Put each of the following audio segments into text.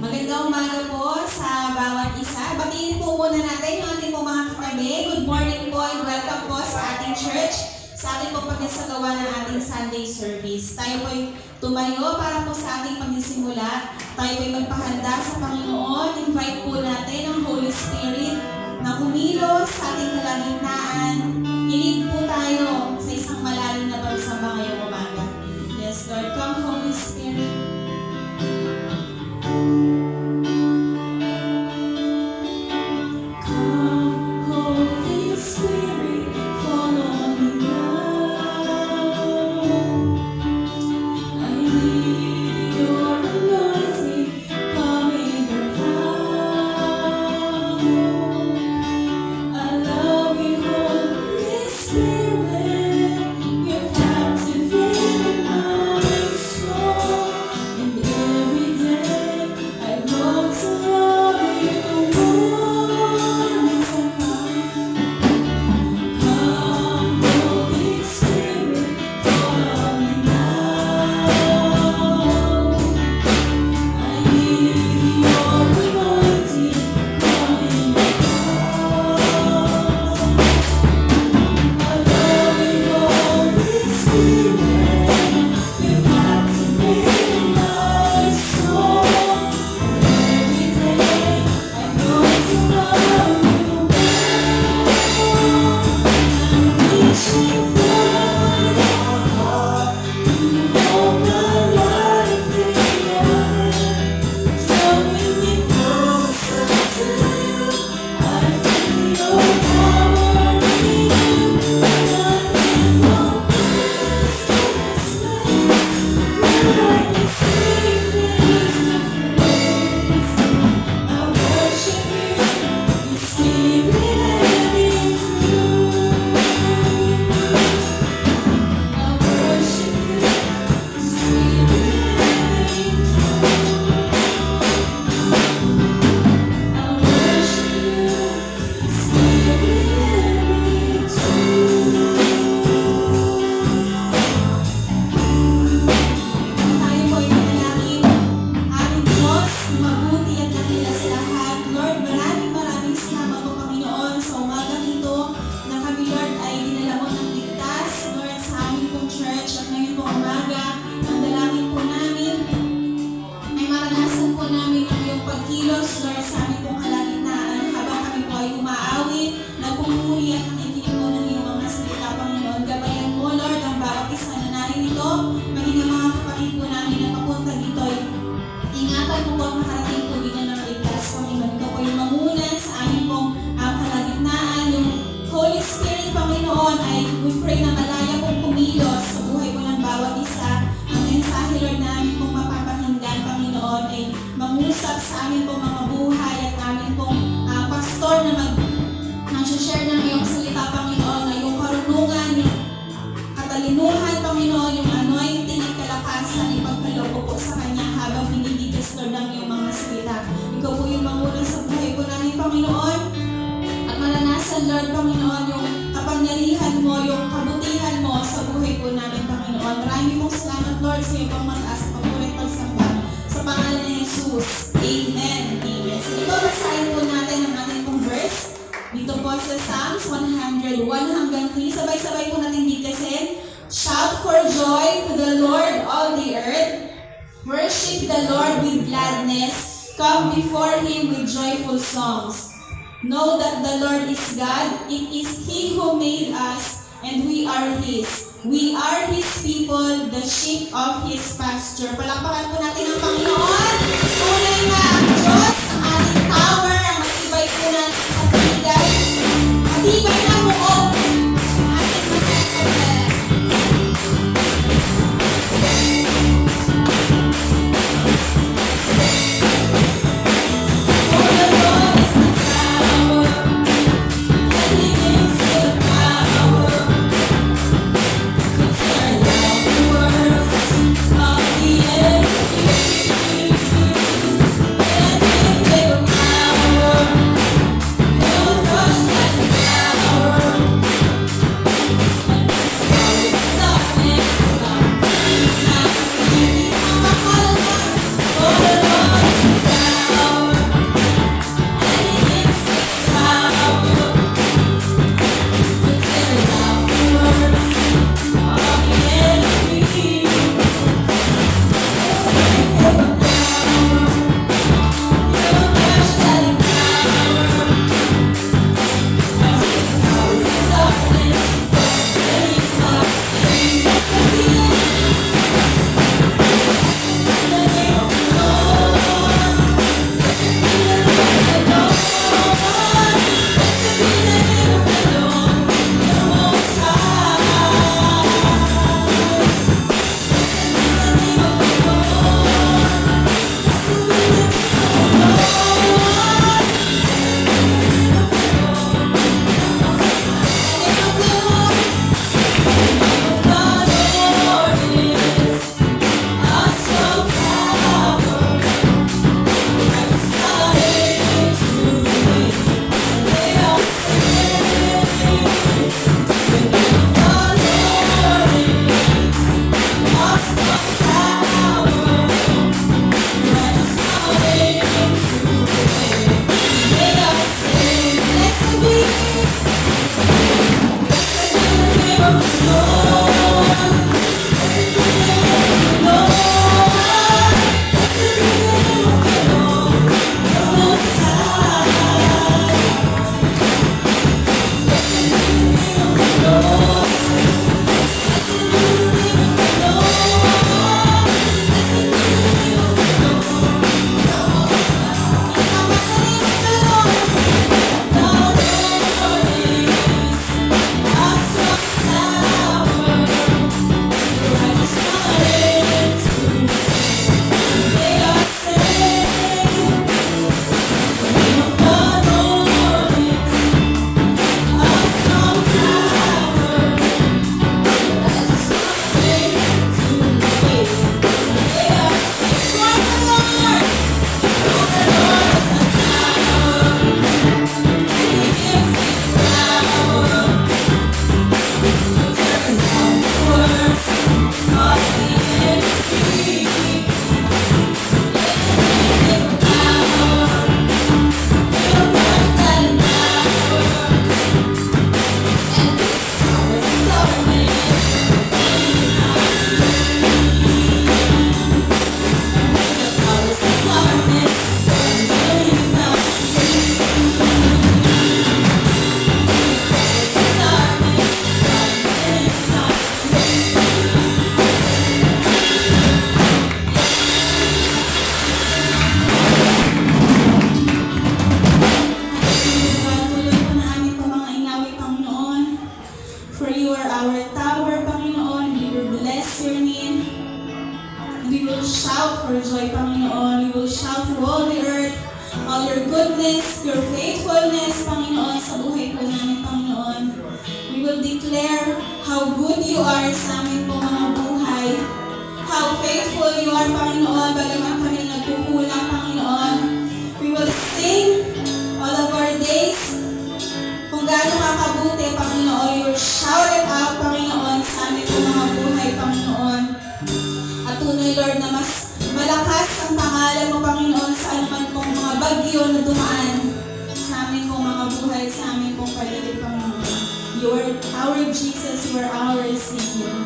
Magandang umaga po sa bawat isa. Batiin po muna natin yung ating po mga katabi. Good morning po and welcome po sa ating church, sa ating po pagsasagawa ng ating Sunday service. Tayo po ay tumayo para po sa ating pagsisimula. Tayo po ay magpahanda sa Panginoon. Invite po natin ang Holy Spirit na kumilos sa ating kalagitnaan. Ilig po tayo sa isang malalim na pagsamba ngayong umaga. Yes, Lord. Come, Holy Spirit. Lord, Panginoon, yung kapangyarihan mo, yung kabutihan mo sa buhay po namin, Panginoon. Maraming mong salamat, Lord, sa iyong pangmataas at pagpulit pagsamba. Sa pangalan ni Jesus. Amen. Amen. So, ito, basahin po natin ang ating pong verse. Dito po sa Psalms 101 hanggang 3. Sabay-sabay po natin bigkasin. Shout for joy to the Lord, all the earth. Worship the Lord with gladness. Come before Him with joyful songs. Know that the Lord is God. It is He who made us, and we are His. We are His people, the sheep of His pasture. Palakpakan po natin ang Panginoon. Tunay na ang Diyos, ang ating tower, ang matibay po natin sa paligid. Matibay na buong ating masasabi. shout for joy, Panginoon. We will shout through all the earth, all your goodness, your faithfulness, Panginoon, sa buhay po namin, Panginoon. We will declare how good you are sa amin po mga buhay. How faithful you are, Panginoon, bagaman kami nagkukulang, Panginoon. We will sing all of our days kung gaano kakabuti, Panginoon. You will shout it out, Panginoon, sa amin po mga buhay, Panginoon. At tunay, Lord, na mas malakas ang pangalan mo, Panginoon, sa anuman pong mga bagyo na dumaan sa amin pong mga buhay, sa amin pong paligid, Panginoon. You are our Jesus, you are our Savior.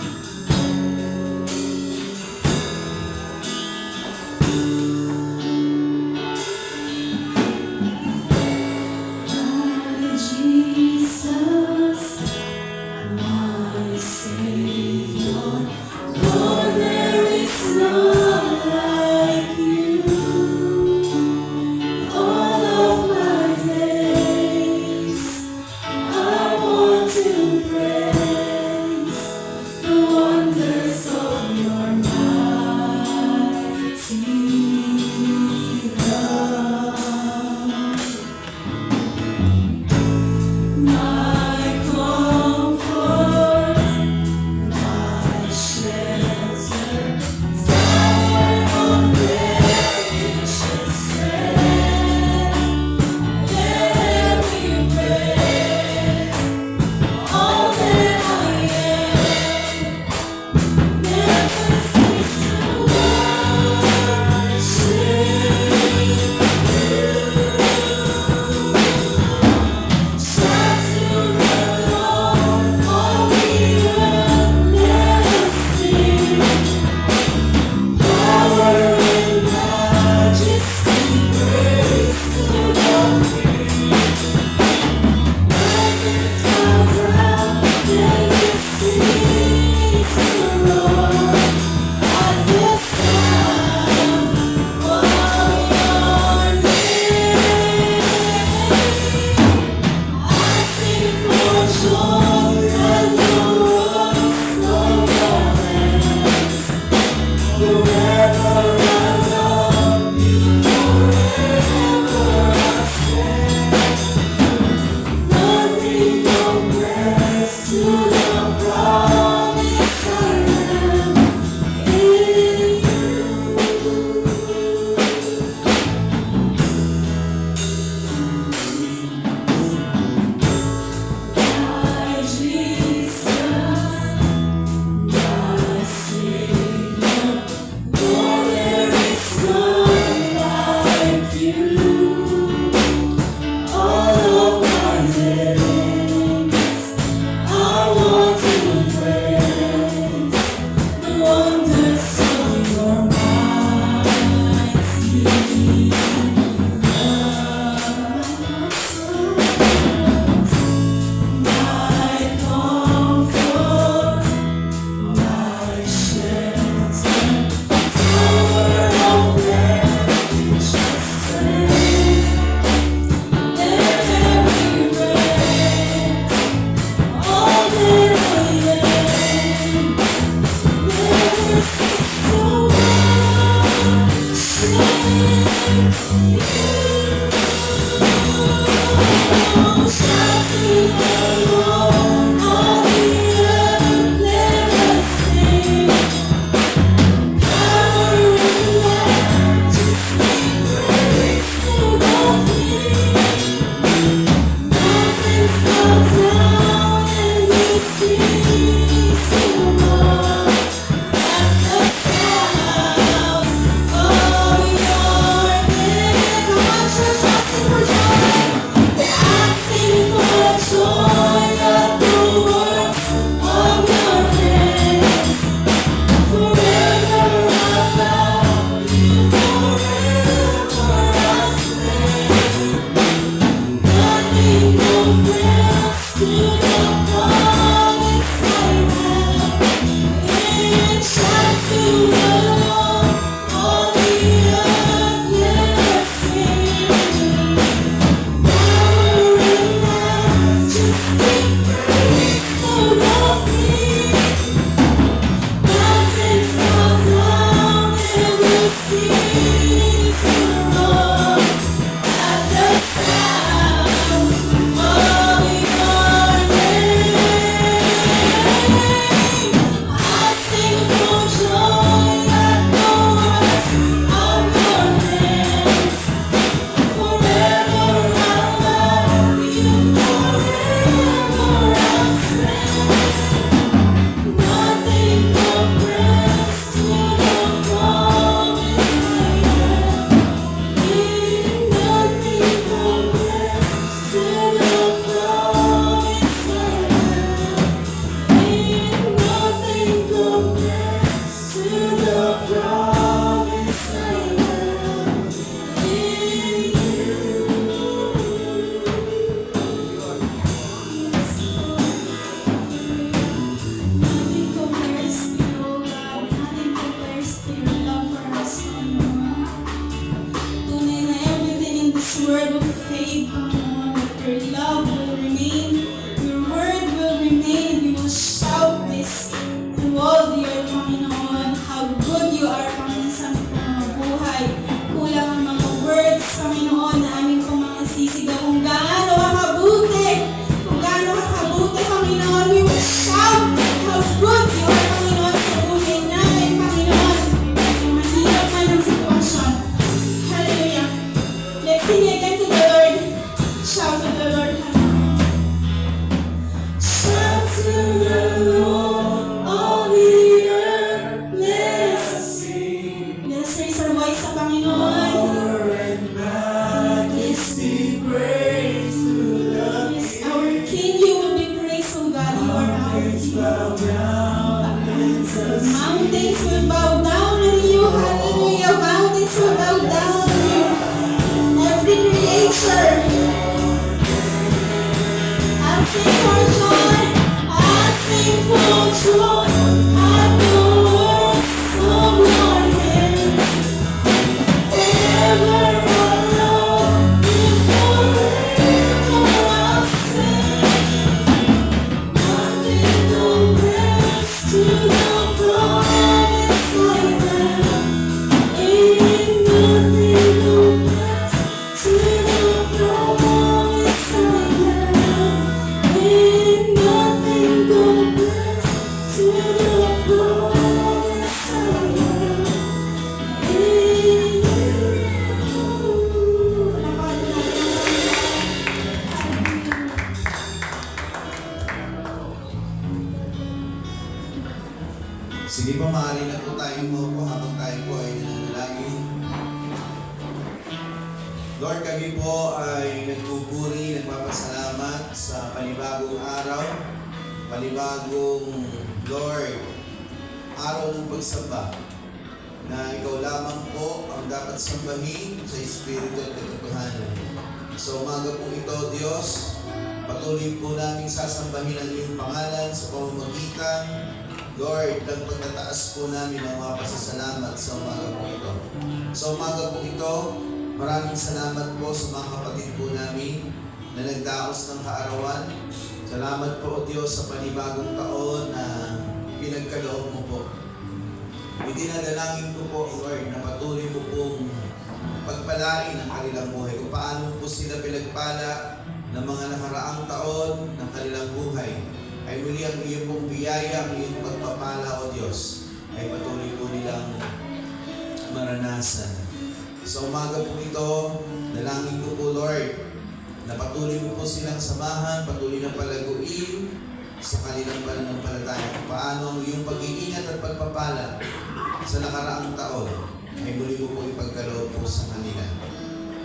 Joy. sing for joy. I sing for joy. At the works of your hands. Ever alone, forever I'll sing. Nothing compares to the promise I have. Ain't nothing compares to the promise I have. Ain't nothing compares to the promise I have. Sige po, maaari na po tayong maupo habang tayo po ay nananalangin. Lord, kami po ay nagpupuri, nagpapasalamat sa panibagong araw, panibagong Lord, araw ng pagsamba, na ikaw lamang po ang dapat sambahin sa Espiritu at katotohanan. Sa umaga po ito, Diyos, patuloy po namin sasambahin ang iyong pangalan sa pamamagitan, Lord, ng pagtataas po namin ang mga pasasalamat sa umaga po ito. Sa umaga po ito, maraming salamat po sa mga kapatid po namin na nagdaos ng kaarawan. Salamat po, O Diyos, sa panibagong taon na pinagkaloob mo po. Itinadalangin ko po, Lord, na patuloy mo pong pagpalain ang kanilang buhay. Kung paano po sila pinagpala ng mga nakaraang taon ng kanilang buhay, ay muli ang iyong pong biyaya, ang iyong pagpapala, O Diyos, ay patuloy po nilang maranasan. Sa umaga po ito, dalangin ko po, Lord, na patuloy mo po silang samahan, patuloy na palaguin sa kanilang pananampalataya. Kung paano ang iyong pag-iingat at pagpapala sa nakaraang taon, ay muli mo po ipagkaloob po sa kanila.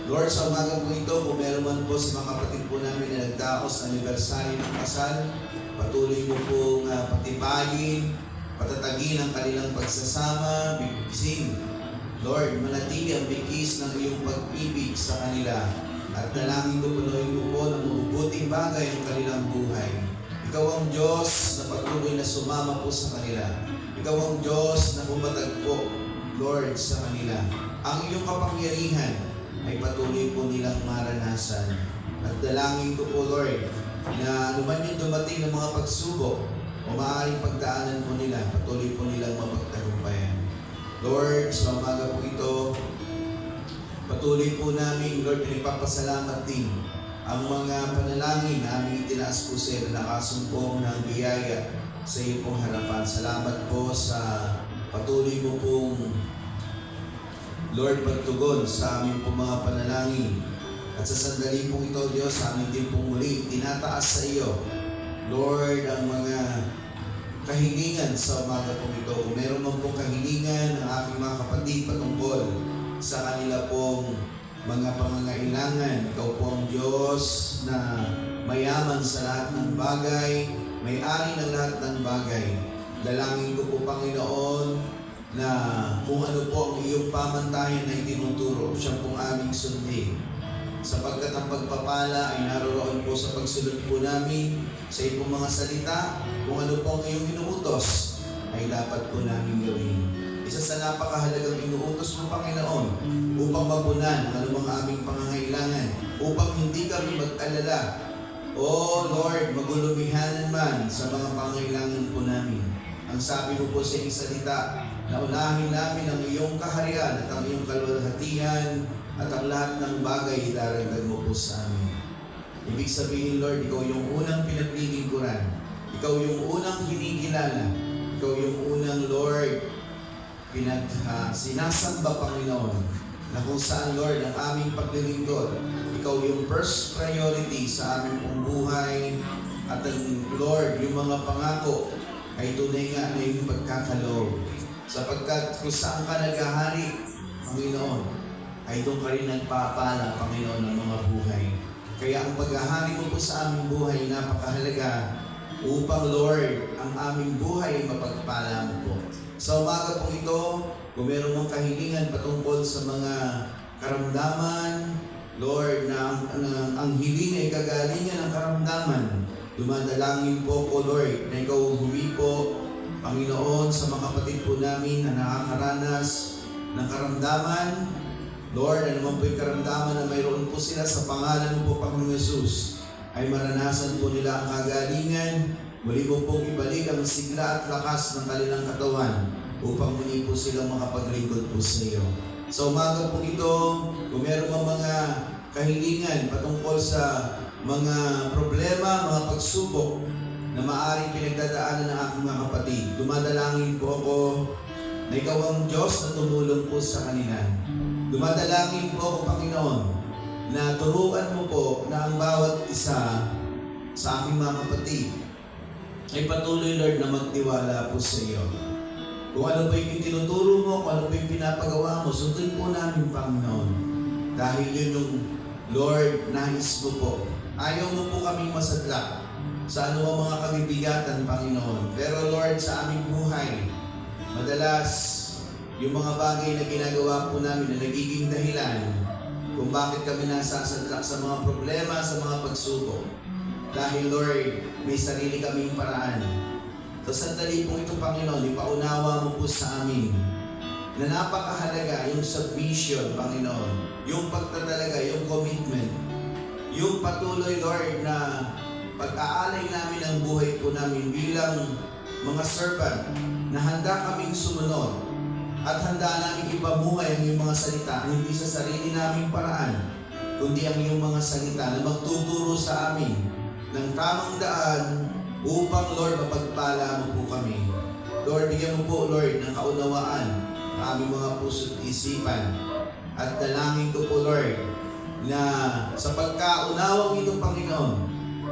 Lord, sa umaga po ito, kung meron man po sa mga kapatid po namin na nagdaos na anibersaryo ng kasal, patuloy mo pong patibayin, patatagin ang kanilang pagsasama, bibigsin. Lord, manatili ang bigkis ng iyong pag-ibig sa kanila. At dalangin ko punuin mo po ng mabubuting bagay ang kanilang buhay. Ikaw ang Diyos na patuloy na sumama po sa kanila. Ikaw ang Diyos na bumatag po, Lord, sa kanila. Ang iyong kapangyarihan ay patuloy po nilang maranasan. At dalangin ko po, Lord, na anuman yung dumating ng mga pagsubok o maaaring pagdaanan po nila, patuloy po nilang mapagtagumpayan. Lord, sa umaga po ito, patuloy po namin, Lord, pinipapasalamat din ang mga panalangin na aming itinaas po sa iyo na nakasumpong ng biyaya sa iyo pong harapan. Salamat po sa patuloy mo pong, Lord, pagtugon sa aming pong mga panalangin. At sa sandali pong ito, Diyos, amin din pong muli tinataas sa iyo, Lord, ang mga kahilingan sa umaga pong ito. Kung meron man pong kahilingan ng aking mga kapatid patungkol sa kanila pong mga pangangailangan, ikaw po ang Diyos na mayaman sa lahat ng bagay, may-ari ng lahat ng bagay. Dalangin ko po, Panginoon, na kung ano po ang iyong pamantayan na itinuturo, siya pong aming sundin. Sapagkat ang pagpapala ay naroroon po sa pagsunod po namin sa iyong mga salita. Kung ano po ang iyong inuutos ay dapat po namin gawin. Isa sa napakahalagang inuutos mo, Panginoon, upang mapunan ang anumang aming pangangailangan, upang hindi kami mag-alala, O Lord, magulumihanan man sa mga pangangailangan po namin. Ang sabi mo po sa iyong salita, na unahin namin ang iyong kaharian at ang iyong kalwalhatian at ang lahat ng bagay idaragdag mo po sa amin. Ibig sabihin, Lord, ikaw yung unang pinaglilingkuran. Ikaw yung unang hinihilala. Ikaw yung unang, Lord, sinasamba, Panginoon, na kung saan, Lord, ang aming paglilingkod. Ikaw yung first priority sa aming pong buhay. At ang, Lord, yung mga pangako ay tunay nga na yung pagkakaloob. Sapagkat kung saan ka naghahari, Panginoon, ay doon ka rin nagpapala, Panginoon, ng mga buhay. Kaya ang paghahari mo po sa aming buhay napakahalaga upang, Lord, ang aming buhay ay mapagpala mo po. Sa umaga po ito, kung meron mong kahilingan patungkol sa mga karamdaman, Lord, na ang hiling ay kagalingan ng karamdaman, dumadalangin po ko, Lord, na ikaw huwi po, Panginoon, sa mga kapatid po namin na nakakaranas ng karamdaman. Lord, ano man po yung karamdaman na mayroon po sila sa pangalan mo po, Panginoon Jesus, ay maranasan po nila ang kagalingan. Muli mo pong ibalik ang sigla at lakas ng kanilang katawan upang muli po silang makapaglingkod po sa iyo. Sa umaga po ito, kung meron mga kahilingan patungkol sa mga problema, mga pagsubok na maaaring pinagdadaanan ng aking mga kapatid, dumadalangin po ako na ikaw ang Diyos na tumulong po sa kanila. Dumadalangin po ako, Panginoon, na turuan mo po na ang bawat isa sa aking mga kapatid ay patuloy, Lord, na magtiwala po sa iyo. Kung ano po yung tinuturo mo, kung ano po yung pinapagawa mo, sundin po namin, Panginoon. Dahil yun yung, Lord, nais mo po. Ayaw mo po kaming masadla sa anumang mga kabibigatan, Panginoon. Pero, Lord, sa aming buhay, madalas, yung mga bagay na ginagawa po namin na nagiging dahilan kung bakit kami nasasadlak sa mga problema, sa mga pagsubok. Dahil, Lord, may sarili kaming paraan. Sa sandali pong ito, Panginoon, ipaunawa mo po sa amin na napakahalaga yung submission, Panginoon, yung pagtatalaga, yung commitment, yung patuloy, Lord, na pag-aalay namin ang buhay po namin bilang mga servant na handa kaming sumunod at handa namin ipamuhay ang iyong mga salita, hindi sa sarili naming paraan, kundi ang iyong mga salita na magtuturo sa amin ng tamang daan upang, Lord, mapagpala mo po kami. Lord, bigyan mo po, Lord, ng kaunawaan sa aming mga puso't isipan. At dalangin ko po, Lord, na sa pagkaunawang ito, Panginoon,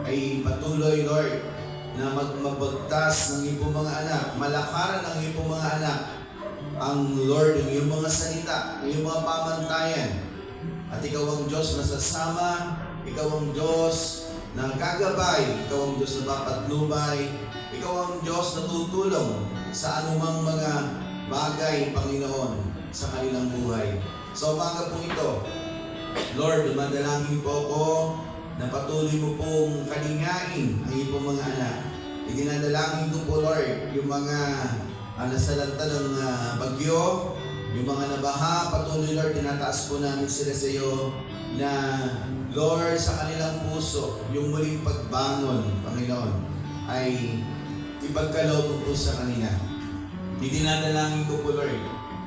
ay patuloy, Lord, na magbagtas ng iyong mga anak, malakaran ng iyong mga anak, ang Lord, ang iyong mga salita, ang iyong mga pamantayan. At ikaw ang Diyos na sasama, ikaw ang Diyos na gagabay, ikaw ang Diyos na papatnubay, ikaw ang Diyos na tutulong sa anumang mga bagay, Panginoon, sa kanilang buhay. Sa umaga po ito, Lord, dumadalangin po ako na patuloy mo pong kalingain ang iyong mga anak. Idinadalangin ko po, Lord, yung mga nasalanta ng bagyo, yung mga nabaha, patuloy, Lord, tinataas po namin sila sa iyo na, Lord, sa kanilang puso, yung muling pagbangon, Panginoon, ay ipagkaloob po sa kanila. Idinadalangin ko po, Lord,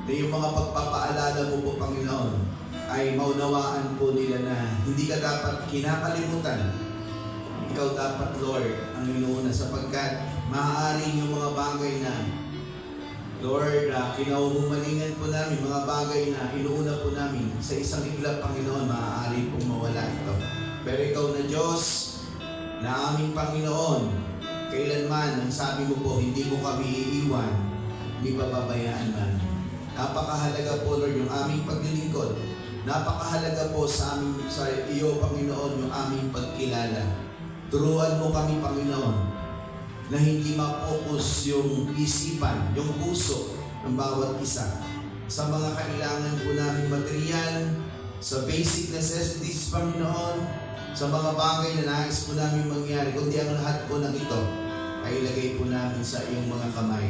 na yung mga pagpapaalala mo po, Panginoon, ay maunawaan po nila na hindi ka dapat kinakalimutan. Ikaw dapat, Lord, ang inuuna sapagkat maaaring yung mga bagay na, Lord, kinauhumalingan po namin, mga bagay na inuuna po namin sa isang iglap, Panginoon, maaari pong mawala ito. Pero ikaw na Diyos, na aming Panginoon, kailanman, ang sabi mo po, hindi mo kami iiwan, hindi pababayaan man. Napakahalaga po, Lord, yung aming paglilingkod. Napakahalaga po sa iyo, Panginoon, yung aming pagkilala. Turuan mo kami, Panginoon, na hindi mapokus yung isipan, yung puso ng bawat isa sa mga kailangan po namin material, sa basic necessities, Panginoon, sa mga bagay na nais po namin mangyari, kundi ang lahat po ng ito ay ilagay po namin sa iyong mga kamay.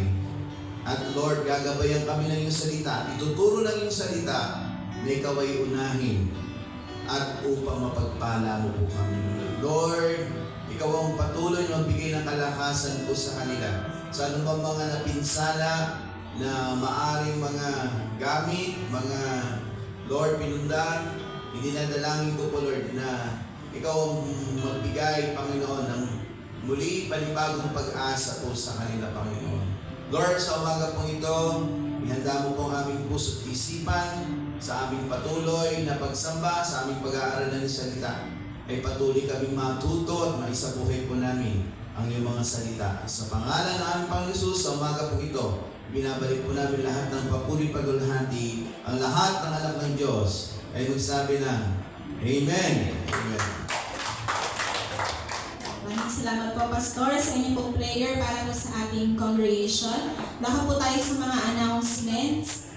At Lord, gagabayan kami ng iyong salita, ituturo ng iyong salita na ikaw ay unahin at upang mapagpala mo po kami. Lord, ikaw ang patuloy na magbigay ng kalakasan po sa kanila. Sa anumang mga napinsala na maaring mga gamit, mga Lord, pinundan, idinadalangin ko po, Lord, na ikaw ang magbigay, Panginoon, ng muli panibagong pag-asa po sa kanila, Panginoon. Lord, sa umaga pong ito, ihanda mo po ang aming puso't isipan sa aming patuloy na pagsamba, sa aming pag-aaral ng salita. Ay patuloy kaming matuto at maisabuhay po namin ang iyong mga salita. Sa pangalan ng aming Panginoon Jesus, sa umaga po ito, binabalik po namin lahat ng papuri pagulhati, ang lahat ng anak ng Diyos ay magsabi ng Amen. Amen. Maraming salamat po, Pastor, sa inyong pong prayer para po sa ating congregation. Baka po tayo sa mga announcements.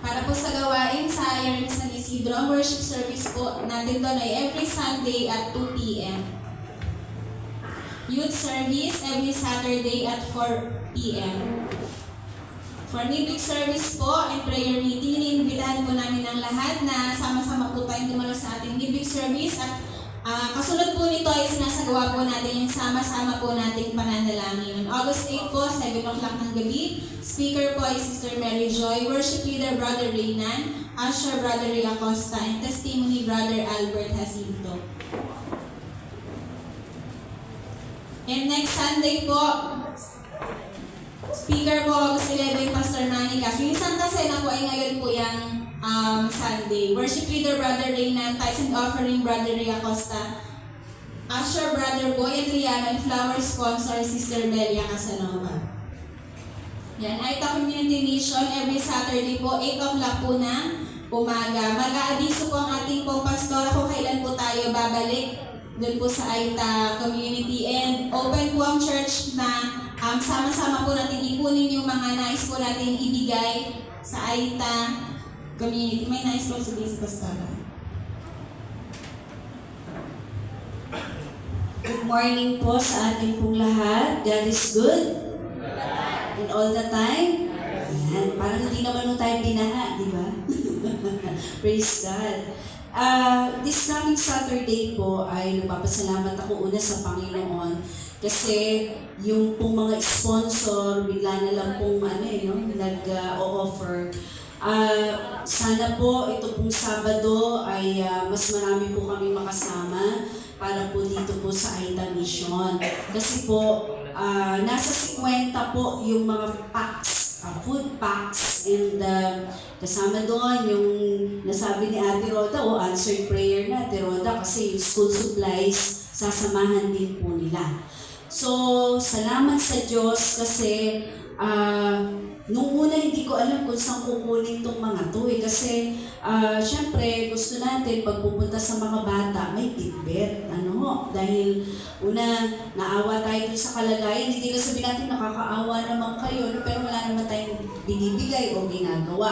Para po sa gawain sa Iron San Isidro, ang worship service po natin doon ay every Sunday at 2 p.m. youth service every Saturday at 4 p.m. For midweek service po and prayer meeting, iniimbitahan po namin ang lahat na sama-sama po tayong dumalo sa ating midweek service at kasunod po nito ay sinasagawa po natin yung sama-sama po nating pananalangin. On August 8 po, 7 o'clock ng gabi, speaker po ay Sister Mary Joy, worship leader Brother Reynan, usher Brother Ray Acosta, and testimony Brother Albert Jacinto. And next Sunday po, speaker po August 11, Pastor Manny Castro. Yung Santa Cena po ay ngayon po yung Sunday. Worship leader Brother Reynan, tithes and offering Brother Ray Acosta, usher Brother Boy Adriano, and flower sponsor Sister Belia Casanova. Yan, Aita Community Mission every Saturday po, 8 o'clock po ng umaga. Mag-aabiso po ang ating pong pastora kung kailan po tayo babalik doon po sa Aita Community, and open po ang church na sama-sama po natin ipunin yung mga nais po natin ibigay sa Aita Community. May nais po sabihin sa pastora. Good morning po sa ating pong lahat. God is good. And all the time. Ayan. Parang hindi naman nung tayo binaha, di ba? Praise God. This coming Saturday po ay nagpapasalamat ako una sa Panginoon kasi yung pong mga sponsor bigla na lang pong nag-o-offer. Sana po ito pong Sabado ay mas marami po kami makasama para po dito po sa Aita Mission. Kasi po nasa 50 po yung mga packs, food packs, and kasama doon yung nasabi ni Ate Roda, answered prayer na Ate Roda kasi yung school supplies sasamahan din po nila. So, salamat sa Diyos kasi nung una hindi ko alam kung saan kukunin tong mga to kasi syempre gusto natin pag pupunta sa mga bata may tidbit, dahil una naawa tayo dun sa kalagayan, hindi na sabihin natin nakakaawa naman kayo, pero wala naman tayong binibigay o ginagawa.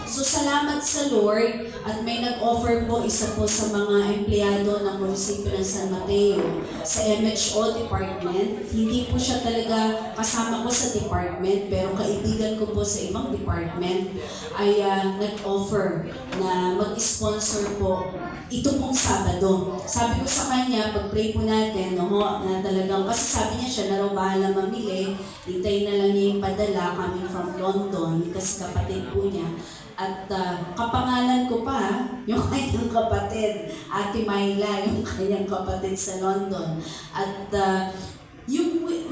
So salamat sa Lord at may nag-offer po isa po sa mga empleyado ng munisipyo ng San Mateo sa MHO department. Hindi po siya talaga kasama ko sa department pero kaibigan ko po sa ibang department ay nag-offer na mag-sponsor po ito pong Sabado. Sabi ko sa kanya, pag-pray po natin, na talagang, kasi sabi niya siya na raw bahala mamili, hintayin na lang niya yung padala coming from London, kasi kapatid po niya. At kapangalan ko pa, yung kanyang kapatid, Ate Myla, yung kanyang kapatid sa London. At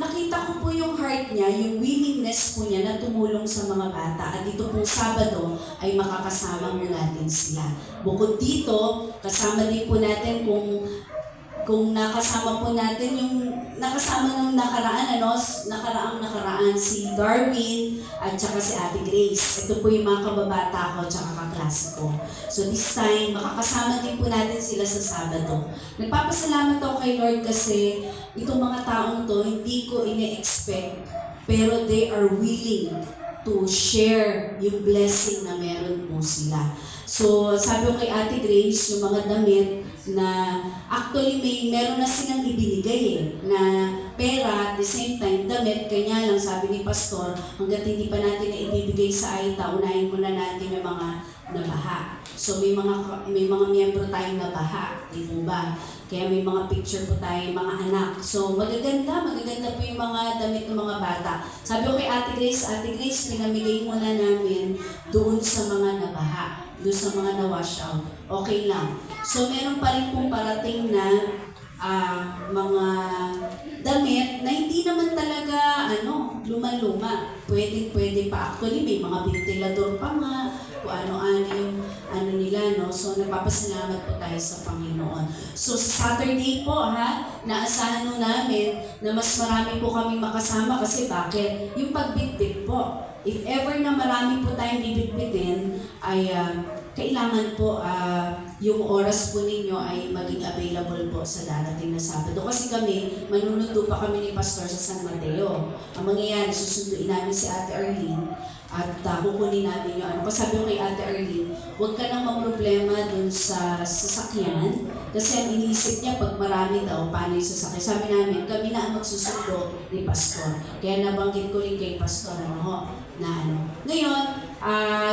nakita ko po yung heart niya, yung willingness po niya na tumulong sa mga bata. At dito pong Sabado ay makakasama mo natin sila. Bukod dito, kasama din po natin kung nakasama po natin yung nakasama nung nakaraang si Darwin at saka si Ate Grace. Ito po yung mga kababata ko at saka kaklase ko. So this time, makakasama din po natin sila sa Sabado. Nagpapasalamat ako kay Lord kasi itong mga taong to, hindi ko ine-expect, pero they are willing to share yung blessing na meron po sila. So, sabi ko kay Ate Grace, yung mga damit na actually meron na silang ibinigay na pera at the same time damit, kanya lang sabi ni Pastor, hanggat hindi pa natin na ibibigay sa Aita, unahin muna natin yung mga nabaha. So may mga miyembro tayong nabaha, di po ba? Kaya may mga picture po tayo, mga anak. So magaganda po yung mga damit ng mga bata. Sabi ko kay Ate Grace, pinamigay muna namin doon sa mga nabaha, doon sa mga na-wash out. Okay lang. So meron pa rin pong parating na mga damit na hindi naman talaga luma-luma. Pwede pa. Actually, may mga ventilador pa nga, kung ano-ano yung nila, no? So, nagpapasalamat po tayo sa Panginoon. So, sa Saturday po, naasahan nyo namin na mas marami po kami makasama kasi bakit? Yung pagbitbit po. If ever na marami po tayong bibitbitin, ay kailangan po yung oras po ninyo ay maging available po sa darating na Sabado. Kasi kami, manunundo pa kami ni Pastor sa San Mateo. Ang mangyayari, susunduin namin si Ate Arlene at kukunin namin yung ano. Kasi sabi ko kay Ate Arlene, huwag ka nang mamroblema dun sa sasakyan. Kasi ang inisip niya, pag marami daw, paano yung sasakyan? Sabi namin, kami na ang magsusundo ni Pastor. Kaya nabanggit ko rin kay Pastor, Ngayon,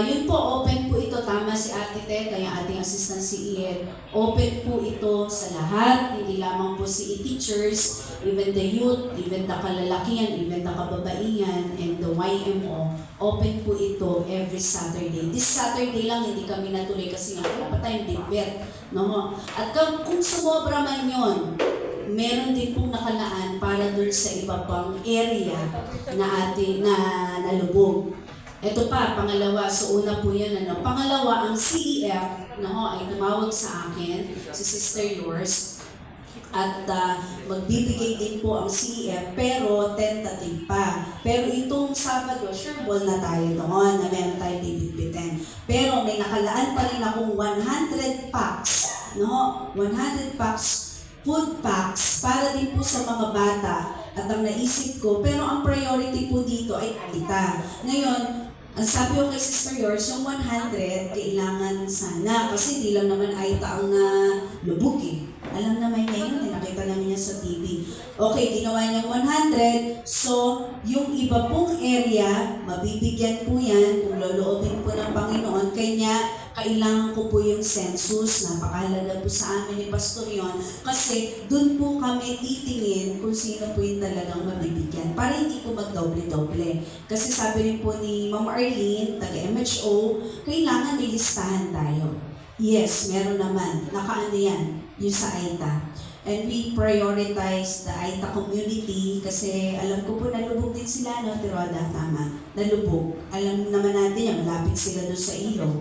yun po, open po ito. Tama si Ate Ted, kaya ating assistant si Ian. Open po ito sa lahat, hindi lamang po si teachers, even the youth, even the kalalakihan, even the kababaihan, and the YMO. Open po ito every Saturday. This Saturday lang, hindi kami natuloy kasi nga wala pa tayong big bet. No? At kung sumobra man yun, meron din pong nakalaan para dun sa iba pang area na nalubog. Ito pa, pangalawa, so una po yan, Pangalawa, ang CEF, ay tumawag sa akin, si Sister Yours, at magbibigay din po ang CEF, pero tentative pa. Pero itong Sabado, sure ball na tayo doon, na meron tayong bibigbitin. Pero may nakalaan pa rin akong 100 packs, 100 packs, food packs, para din po sa mga bata. At ang naisip ko, pero ang priority po dito ay kita. Ngayon, ang sabi ko kay Sister Yours, yung 100, kailangan sana. Kasi di lang naman Aita ang lubog eh. Alam naman niya yun, nakita namin niya sa TV. Okay, ginawa niyang 100. So, yung iba pong area, mabibigyan po yan kung loloobin po ng Panginoon. Kanya, kailangan ko po yung census. Napakahalaga po sa amin ni Pastor yon. Kasi doon po kami titingin kung sino po yung talagang mabibigyan. Para hindi po magdoble-doble. Kasi sabi rin po ni Ma'am Arlene, taga-MHO, kailangan may listahan tayo. Yes, meron naman. Nakaano yan, yung sa Aita. And we prioritize the Aita community kasi alam ko po nalubog din sila, Tiroda, tama. Nalubog. Alam naman natin yan, malapit sila doon sa ilog.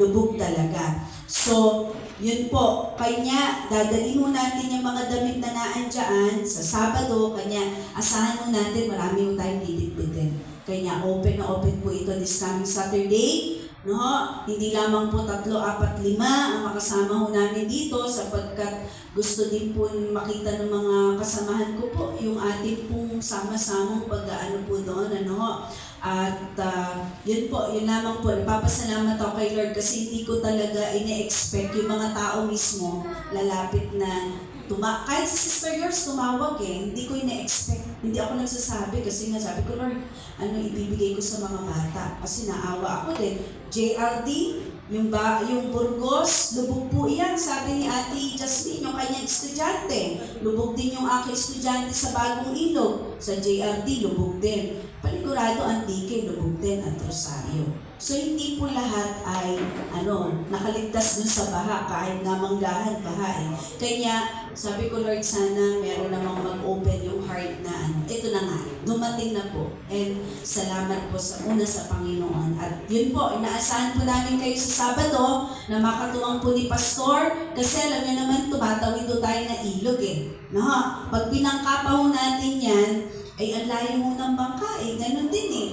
Lubog talaga. So, yun po. Kanya, dadalhin mo natin yung mga damit na naandyan sa Sabado. Kanya, asahan mo natin, marami mo tayong bibigbitin. Kanya, open na open po ito this coming Saturday. Hindi lamang po 3, 4, 5 ang makasama ho namin dito sapagkat gusto din po makita ng mga kasamahan ko po yung ating pong sama-samang pag-aano po doon. At yun po, yun lamang po. Napapasalamat ako kay Lord kasi hindi ko talaga ine-expect yung mga tao mismo lalapit na kahit si Sister Yours tumawag hindi ko ina-expect. Hindi ako nagsasabi kasi nga sabi ko, Lord, ano ibibigay ko sa mga bata? Kasi naawa ako din. JRD, yung Burgos, lubog po yan. Sabi ni Ate Jasmine, yung kanyang estudyante. Lubog din yung aking estudyante sa Bagong Ilog. Sa JRD, lubog din. Panigurado, Antique, lubog din at Rosario. So, hindi po lahat ay nakaligtas dun sa baha, kahit nga manggahan baha Kaya, sabi ko, Lord, sana meron namang mag-open yung heart na ito na nga, dumating na po. And salamat po sa Panginoon. At yun po, inaasahan po namin kayo sa Sabado na makatuwang po ni Pastor kasi alam niyo naman, tumatawid do tayo na ilog Pag pinangka pa ho natin yan, ay ang layo mo ng bangka ganun din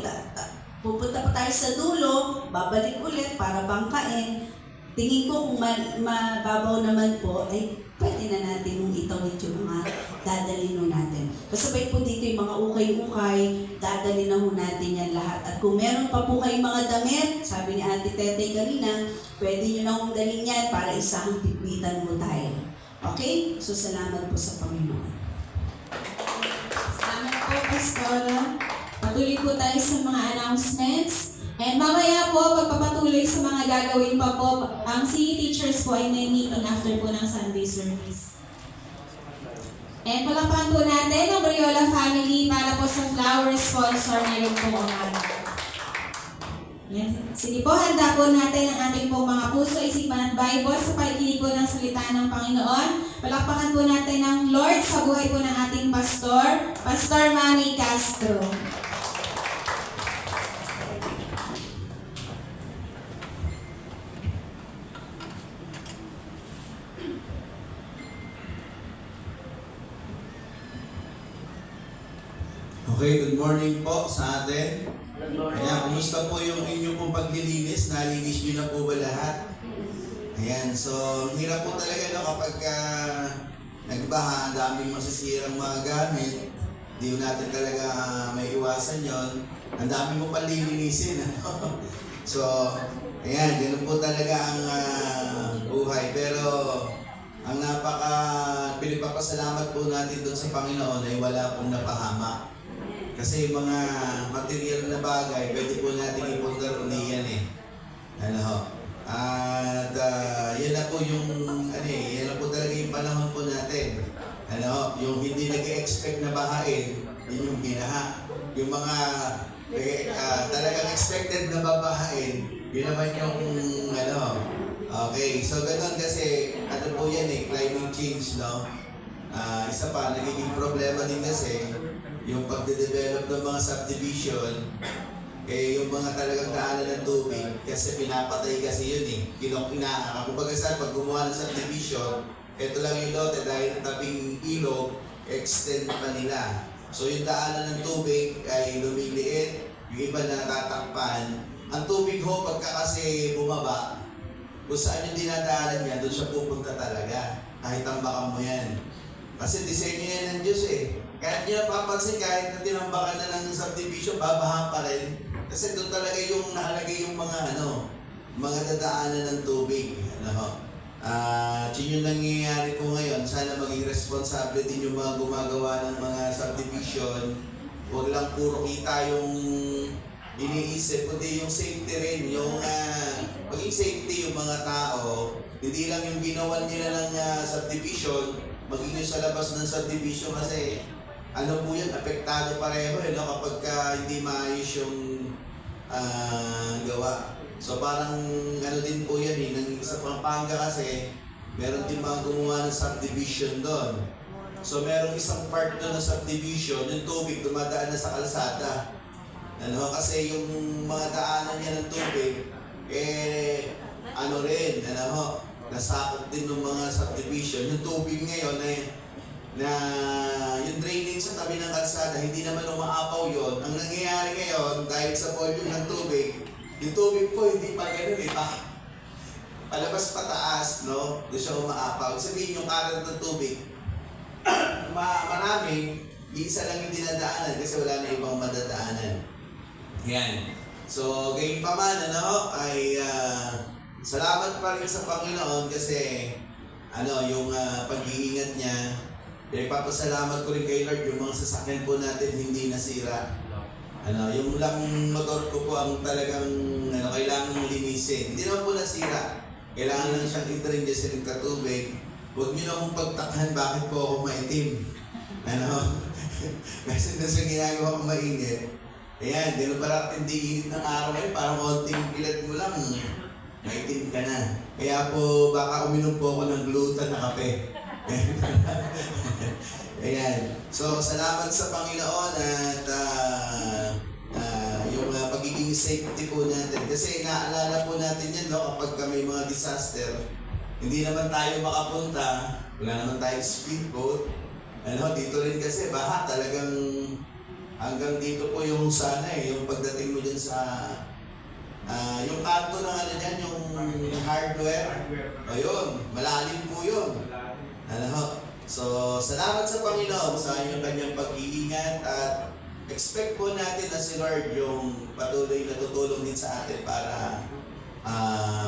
Pupunta pa tayo sa dulo, babalik ulit para bangkain. Tingin ko kung mababaw naman po, ay pwede na natin mong itawid yung mga dadalhin natin. Kasabay po dito yung mga ukay-ukay, dadalhin na natin yan lahat. At kung meron pa po kayong mga damit, sabi ni Ate Tete kanina, pwede nyo na dalhin yan para isang pitbitan mo tayo. Okay? So salamat po sa Panginoon. Salamat po, Pastora. Patuloy po tayo sa mga announcements. And mamaya po, pagpapatuloy sa mga gagawin pa po, ang CE teachers po ay may meeting after po ng Sunday service. And palakpakan po natin ang Briola family para po sa flower sponsor ngayon po umaga. Yan. Sige po, handa po natin ang ating pong mga puso, isipan at Bible sa pakikinig po ng salita ng Panginoon. Palakpakan po natin ang Lord sa buhay po ng ating pastor, Pastor Manny Castro. Okay, good morning po sa atin. Ayan, kumusta po yung inyong pong paglilinis? Nalinis nyo na po ba lahat? Ayan, so ang hirap po talaga no, kapag nagbaha, ang daming masisirang mga gamit. Hindi natin talaga may iwasan yon. Ang dami mo palilinisin. So, ayan, ganun po talaga ang buhay. Pero, ang pinagpapasalamat po natin doon sa Panginoon ay wala pong napahamak. Kasi yung mga material na bagay, pwede po natin ipundar uli yan eh. Ano ho? At yan na po yung, yan na po talaga yung panahon po natin. Ano ho? Yung hindi nag-expect na bahain, yun yung binaha. Yung mga talagang expected na babahain, yun naman yung okay. So ganun kasi, ano po yan eh, climate change, no? Isa pa, nagiging problema din kasi, yung pagde-develop ng mga subdivision, yung mga talagang daanan ng tubig, kasi pinapatay kasi yun eh. Kumbaga saan, pag gumawa ng subdivision, ito lang yung lote dahil tabing ilog, extend pa nila. So yung daanan ng tubig ay lumiliit, yung iba natatakpan. Ang tubig ho, pagka kasi bumaba, kung saan yung dinadaanan niya, doon siya pupunta talaga. Kahit tambakan mo yan. Kasi disenyo yan ng Diyos eh. Kahit nyo napapansin, kahit na tinambakan na ng subdivision, babahan pa rin. Kasi doon talaga yung nakalagay yung mga dadaanan ng tubig. Yun yung nangyayari po ngayon. Sana maging responsable din yung mga gumagawa ng mga subdivision. Huwag lang puro kita yung iniisip, kundi yung safety rin. Yung maging safety yung mga tao. Hindi lang yung ginawan nila ng subdivision, maging yung sa labas ng subdivision kasi ano po yan, apektado pareho kapag hindi maayos yung gawa. So parang din po yan sa Pampanga kasi meron din mga gumawa ng subdivision doon. So meron isang part doon ng subdivision, yung tubig dumadaan na sa kalsada. Kasi yung mga daanan niya ng tubig, nasakop din ng mga subdivision. Yung tubig ngayon na yung drainage sa tabi ng kalsada, hindi naman umaapaw yon. Ang nangyayari ngayon, dahil sa volume ng tubig, yung tubig po hindi pa ganun palabas pataas, no? Doon siya umaapaw. Sabihin yung current ng tubig, maraming, isa lang yung dinadaanan kasi wala na ibang madadaanan. Yan. So, gayon pa man, ay salamat pa rin sa Panginoon kasi yung pag-iingat niya. Pinagpapasalamat ko rin kay Lord yung mga sasakyan po natin hindi nasira. Yung lang motor ko po ang talagang kailangan mong linisin. Hindi naman po nasira. Kailangan lang siyang i-drain dyan sa nagkatubig. Huwag niyo na akong pagtakhan bakit po ako maitim. Kasi na sa ginagawa kong mainit. Ayan, gano'n pala hindi init ng araw ngayon. Parang konting pilat mo lang. Maitim ka na. Kaya po baka uminom po ako ng glutan na kape. Ayan. So, salamat sa Panginoon at yung pagiging safety po natin. Kasi naalala po natin yan, kapag may mga disaster, hindi naman tayo makapunta, wala naman tayong speedboat. Dito rin kasi baha talagang hanggang dito po yung yung pagdating mo dyan sa yung kanto ng dyan, yung hardware. Ayun, malalim po yun. So, salamat sa Panginoon sa kanyang pag-iingat at expect po natin na si Lord yung patuloy na tutulong din sa atin para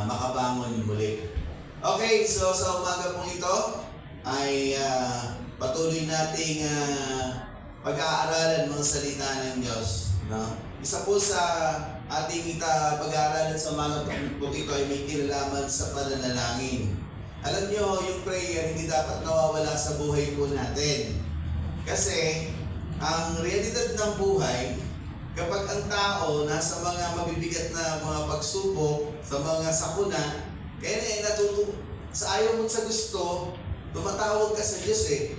makabangon muli. Okay, so sa umaga pong ito ay patuloy nating pag-aaralan mga salita ng Diyos. Isa po sa ating pag-aaralan sa umaga pong ito ay may kinalaman sa pananalangin. Alam nyo, yung prayer hindi dapat nawawala sa buhay po natin. Kasi, ang realidad ng buhay, kapag ang tao nasa mga mabibigat na mga pagsubok, sa mga sakuna, kaya sa ayaw mo sa gusto, tumatawag ka sa Diyos eh.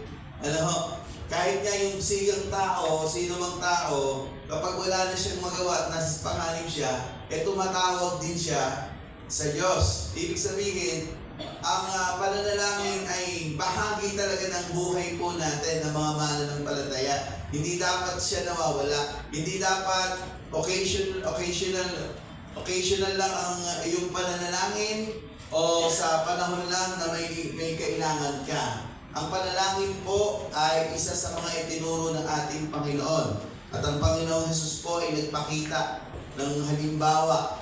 Kahit nga yung sigang tao, sino mang tao, kapag wala na siyang magawa at nasa panganib siya, tumatawag din siya sa Diyos. Ibig sabihin, ang pananalangin ay bahagi talaga ng buhay po natin ng mga mananampalataya. Hindi dapat siya nawawala. Hindi dapat occasional lang ang iyong pananalangin o sa panahon lang na may kailangan ka. Ang panalangin po ay isa sa mga itinuro ng ating Panginoon. At ang Panginoon Jesus po ay nagpakita ng halimbawa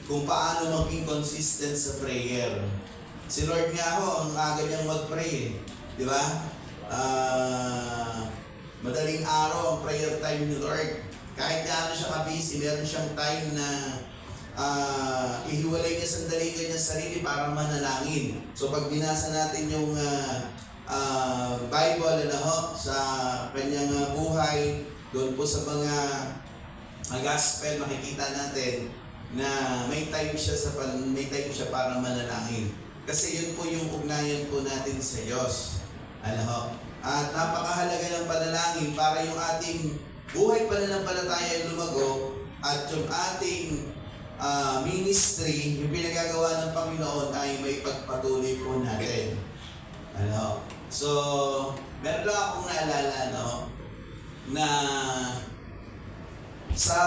kung paano maging consistent sa prayer. Si Lord nga ho, ang aga niyang mag-pray. Di ba? Madaling araw ang prayer time ni Lord. Kahit gaano siya ka-busy, meron siyang time na ihiwalay niya sandali kanyang sarili para manalangin. So pag binasa natin yung Bible sa kanyang buhay, doon po sa mga gospel, makikita natin na may time siya para manalangin. Kasi yun po yung ugnayan po natin sa Diyos. At napakahalaga ng panalangin para yung ating buhay pananampalataya ay lumago at yung ating ministry, yung pinagagawa ng Panginoon ay may pagpatuloy po natin. So, meron lang akong naalala, na sa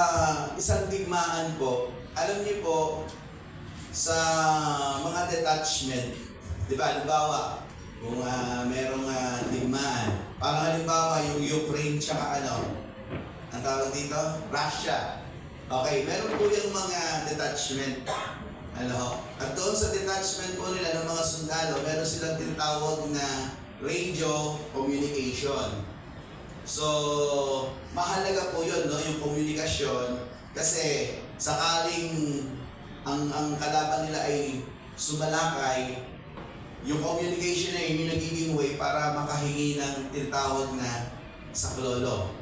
isang digmaan po, alam niyo po, sa mga detachment, di ba, halimbawa, kung merong digmaan, parang halimbawa yung Ukraine tsaka ang tawag dito, Russia. Okay, meron po yung mga detachment. At doon sa detachment po nila ng mga sundalo, meron silang tinatawag na radio communication. So, mahalaga po yun, yung komunikasyon, kasi sakaling ang kalaban nila ay sumalakay, yung communication na yun yung nagiging way para makahingi ng tinatawag na saklolo.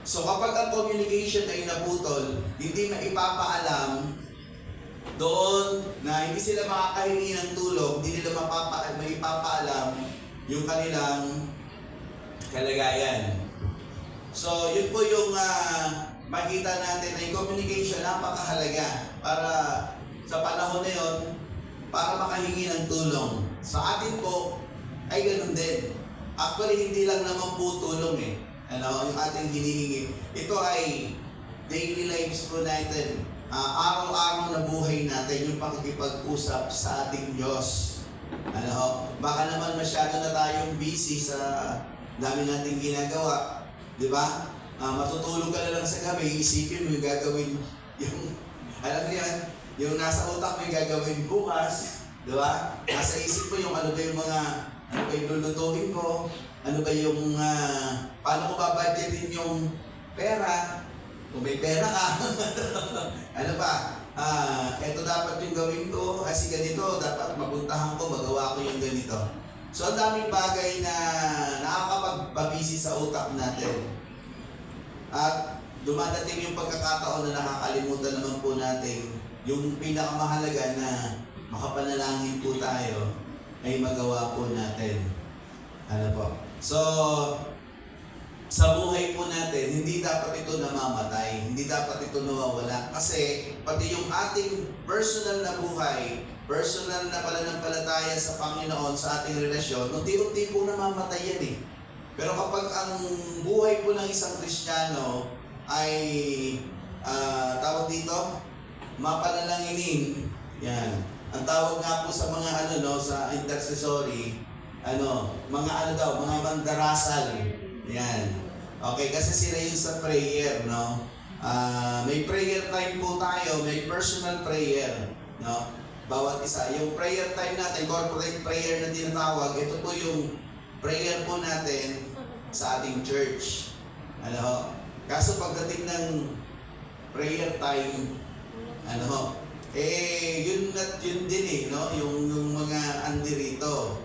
So kapag ang communication ay naputol, hindi maipapaalam doon na hindi sila makakahingi ng tulong, hindi nila maipapaalam yung kanilang kalagayan. So yun po yung makita natin na yung communication napakahalaga para sa panahon na yun, para makahingi ng tulong. Sa atin po, ay ganun din. Actually, hindi lang naman po tulong yung ating hinihingi. Ito ay daily lives po natin. Araw-araw na buhay natin yung pakikipag-usap sa ating Diyos. Baka naman masyado na tayong busy sa dami nating ginagawa. Di ba? Matutulog ka na lang sa gabi, isipin mo yung gagawin, alam niyo yan, yung nasa utak mo yung gagawin bukas, di ba? Nasa isip mo yung ano ba yung lulutuin ko, ano ba yung, paano ko babudgetin yung pera, kung may pera ka, ano ba, eto dapat yung gawin ko, kasi ganito, dapat mapuntahan ko, magawa ko yung ganito. So, ang daming bagay na nakakapag-busy sa utak natin. At dumadating yung pagkakataon na nakakalimutan naman po natin yung pinakamahalaga na makapanalangin po tayo ay magawa po natin. So, sa buhay po natin, hindi dapat ito namamatay, hindi dapat ito nawawala. Kasi pati yung ating personal na buhay, personal na pananampalataya sa Panginoon, sa ating relasyon, unti-unti po namamatay yan Pero kapag ang buhay po ng isang Kristiyano ay tawag dito, mapanalanginin, yan. Ang tawag nga po sa mga sa intercessory, mga mandarasal. Yan. Okay, kasi sila yun sa prayer, may prayer time po tayo, may personal prayer, Bawat isa. Yung prayer time natin, corporate prayer na tinatawag, ito po yung prayer po natin sa ating church. Kaso pagdating ng prayer time, yun din yung mga andirito.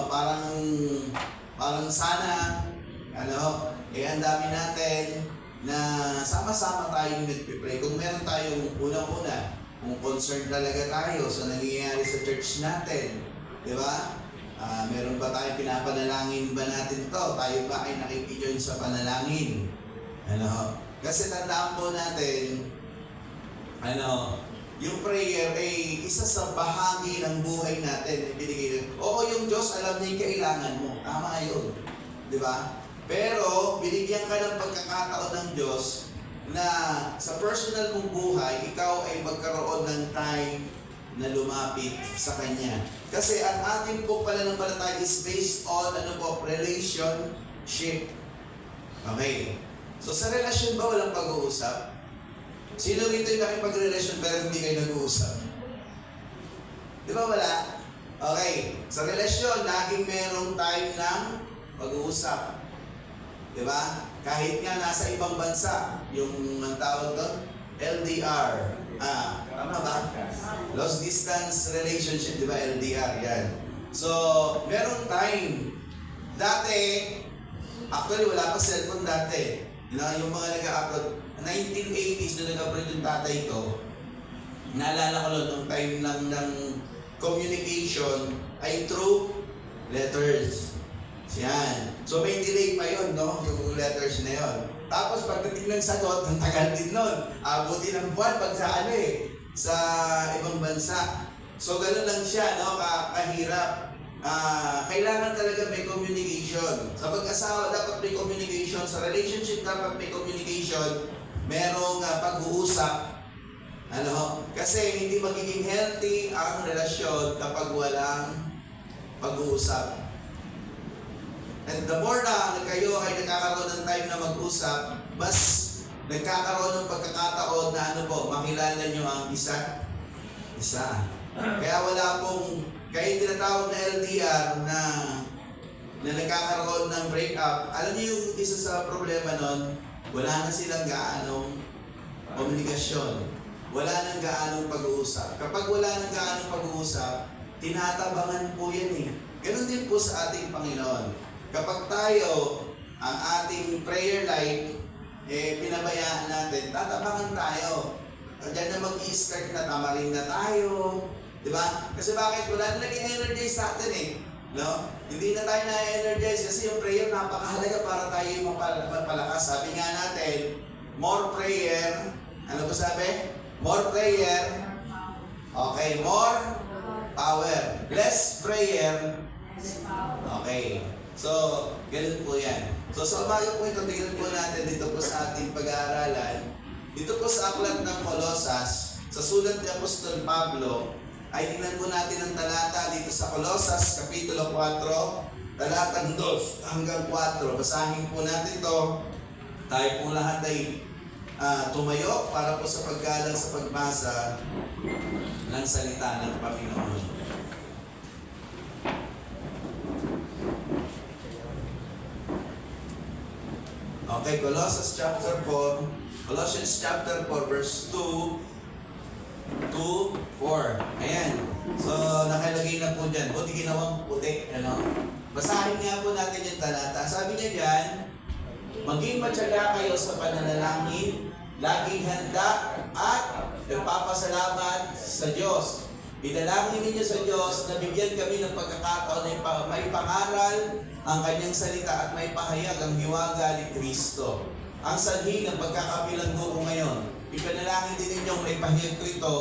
Parang sana, ang dami natin na sama-sama tayong nagpipray. Kung meron tayong unang-una, kung concerned talaga tayo sa nangyayari sa church natin, di ba? Meron ba tayong pinapanalangin ba natin to? Tayo ba ay nakikijoin sa panalangin? Kasi tandaan po natin, yung prayer ay isa sa bahagi ng buhay natin. Binigay. Oo, yung Diyos alam niya yung kailangan mo. Tama yun. Di ba? Pero, binigyan ka ng pagkakataon ng Diyos na sa personal mong buhay, ikaw ay magkaroon ng time na lumapit sa Kanya. Kasi ang ating po pananampalataya is based on relationship. Okay. So sa relasyon ba walang pag-uusap? Sino rito yung nakipag-relasyon pero hindi kayo nag-uusap? Di ba wala? Okay. Sa relasyon, laging merong time ng pag-uusap. Di ba? Kahit nga nasa ibang bansa, yung ang tawag doon, LDR. Tama ba? Long distance relationship, di ba? LDR, yan. So, merong time. Dati, actually wala pa cellphone dati. Yung mga nag-upload, 1980s na nag-upload yung tatay ko, naalala ko lang nung time lang ng communication ay through letters. Yan. So may delay pa yun, no? Yung letters na yun. Tapos pagdating ng sagot, ang tagal din nun. Abuti ng buwan pag sa sa ibang bansa. So gano'n lang siya, no? Kahirap. Kailangan talaga may communication. Sa pag-asawa, dapat may communication. Sa relationship, dapat may communication. Merong pag-uusap. Kasi hindi magiging healthy ang relasyon kapag walang pag-uusap. And the more na kayo ay nagkakaroon ng time na mag-usap, mas nagkakaroon ng pagkakataon na makilala nyo ang isa. Kaya wala pong, kahit tinatawag na LDR na nagkakaroon ng breakup, alam niyo yung isa sa problema nun, wala na silang gaanong komunikasyon. Wala nang gaanong pag-uusap. Kapag wala nang gaanong pag-uusap, tinatabangan po yan eh. Ganon din po sa ating Panginoon. Kapag tayo, ang ating prayer life, pinabayaan natin, tatabangan tayo. Diyan na mag-i-start na tamarin na tayo. Diba? Kasi bakit? Wala na naging energize sa atin eh. No? Hindi na tayo na-energize kasi yung prayer napakahalaga para tayo mapalakas. Sabi nga natin, more prayer. Ano ba sabi? More prayer. Okay, more power. Less prayer. Okay. So, ganun po yan. So, sa umaga po ito, tingnan po natin dito po sa ating pag-aaralan. Dito po sa aklat ng Colosas, sa sulat ni Apostol Pablo, ay tingnan po natin ang talata dito sa Colosas, Kapitulo 4, talatang 2 hanggang 4. Basahin po natin ito. Tayo po lahat ay tumayo para po sa paggalang sa pagbasa ng salita ng Panginoon. Okay, Colossians chapter 4, verse 2 to 4. Ayan. So, nakalagay na po dyan. Buti ginawang puti. Basahin nga po natin yung talata. Sabi niya dyan, maging matyaga kayo sa pananalangin, laging handa at nagpapasalamat sa Diyos. Idalangin ninyo sa Diyos na bigyan kami ng pagkakataon na may pangaral ang kanyang salita at may pahayag ang hiwaga ni Kristo. Ang sanhi ng pagkakabilanggo ko ngayon, ipanalangin din ninyong may pahayag ko ito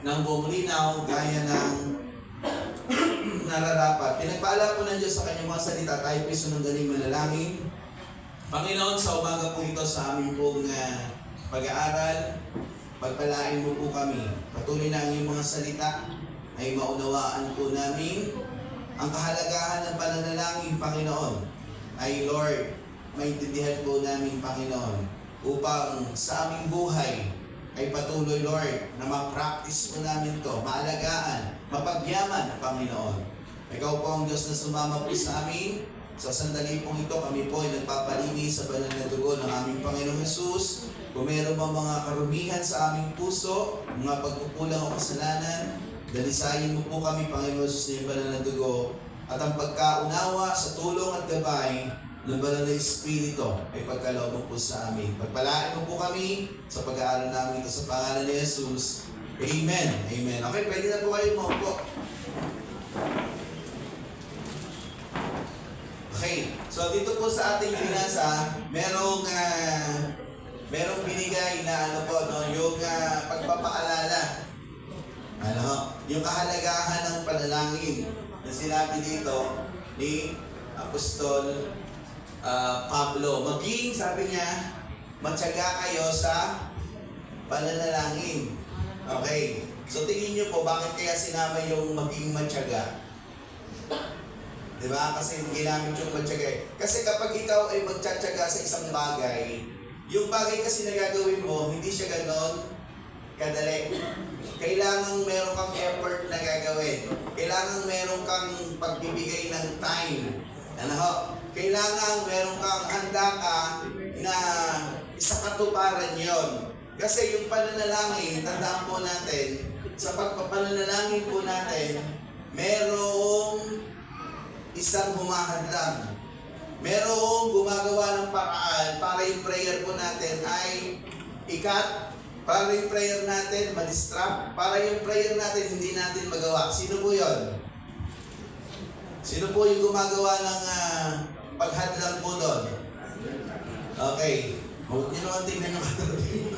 ng buong linaw gaya ng nararapat. Pinagpala po ng Diyos sa kanyang mga salita, tayo po sunundaling manalangin. Panginoon, sa umaga po ito sa aming pong pag-aaral, pagpalain mo po kami. Patuloy na ang iyong mga salita ay maunawaan po namin ang kahalagahan ng pananalangin, Panginoon, ay Lord, maintindihan po namin, Panginoon, upang sa aming buhay ay patuloy, Lord, na ma-practice po namin to, maalagaan, mapagyaman, Panginoon. Ikaw po ang Diyos na sumama po sa amin. Sa sandali pong ito, kami po ay nagpapalinis sa banal na dugo ng aming Panginoong Jesus. Kung meron bang mga karumihan sa aming puso, mga pagkukulang o kasalanan, dalisayin mo po kami, Panginoon Jesus, na yung banal na dugo. At ang pagkaunawa sa tulong at gabay ng banal na Espiritu ay pagkaloob mo po sa amin. Pagpalain mo po kami sa pag-aaral namin ito sa pangalan ni Jesus. Amen. Amen. Okay, pwede na po kayo maupo. Okay, so dito po sa ating binasa, merong binigay na yung pagpapaalala. Ano? Yung kahalagahan ng panalangin na sinabi dito ni Apostol Pablo. Maging, sabi niya, matyaga kayo sa pananalangin. Okay. So tingin niyo po, bakit kaya sinama yung maging matyaga? Diba? Kasi ginamit yung matyaga. Kasi kapag ikaw ay magtsatsaga sa isang bagay, yung bagay kasi na gagawin mo, hindi siya ganon kadali. Kailangan meron kang effort na gagawin. Kailangan meron kang pagbibigay ng time. Ano ho? Kailangan meron kang handa ka na isakatuparan yon. Kasi yung pananalangin, tandaan po natin, sa pagpapanalangin po natin, merong isang humahadlang. Merong gumagawa ng paraan para yung prayer po natin ay ikat, para yung prayer natin ma-distract, para yung prayer natin hindi natin magawa. Sino po yun? Sino po yung gumagawa ng paghadlang po doon? Okay. Huwag niyo naman tingnan yung katabi.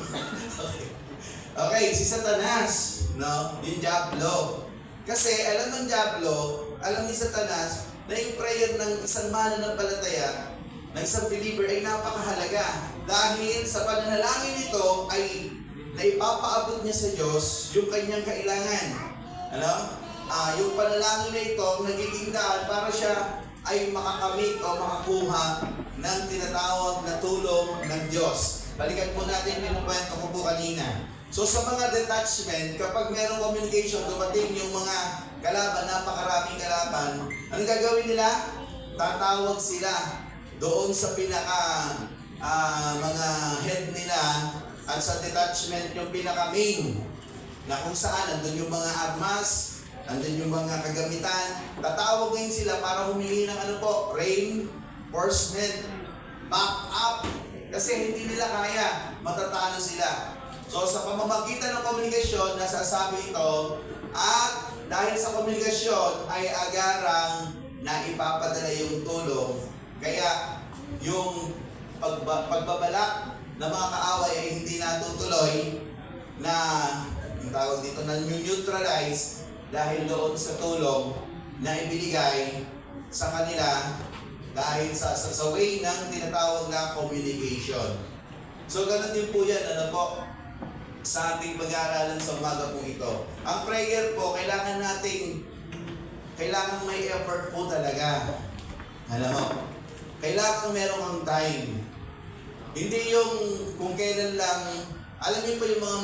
Okay, si Satanas, no? Yung Diablo. Kasi alam ng Diablo, alam ni Satanas, na yung prayer ng isang mananampalataya, ng isang believer ay napakahalaga. Dahil sa pananalangin nito ay naipapaabot niya sa Diyos yung kanyang kailangan. Ano? Yung panalangin na ito, nagiging daan para siya ay makakamit o makakuha ng tinatawag na tulong ng Diyos. Balikan po natin yung kwento ko po kanina. So sa mga detachment, kapag merong communication, dumating yung mga kalaban, napakaraming kalaban, ano gagawin nila? Tatawag sila doon sa pinaka mga head nila at sa detachment yung pinaka main na kung saan nandun yung mga armas, nandun yung mga kagamitan. Tatawag ngayon sila para humingi ng ano po, reinforcement, back up, kasi hindi nila kaya, matatalo sila. So sa pamamagitan ng komunikasyon, nasasabi ito, at dahil sa komunikasyon ay agarang na ipapadala yung tulong. Kaya yung pagbabalak ng mga kaaway ay hindi natutuloy na yung tawag dito na neutralize dahil doon sa tulong na ibinigay sa kanila dahil sa way ng tinatawag na communication. So ganun din po yan, ano po, sa ating pag-aaralan sa umaga po ito. Ang prayer po, kailangan may effort po talaga. Alam mo? Kailangan meron kang time. Hindi yung kung kailan lang, alam niyo po yung mga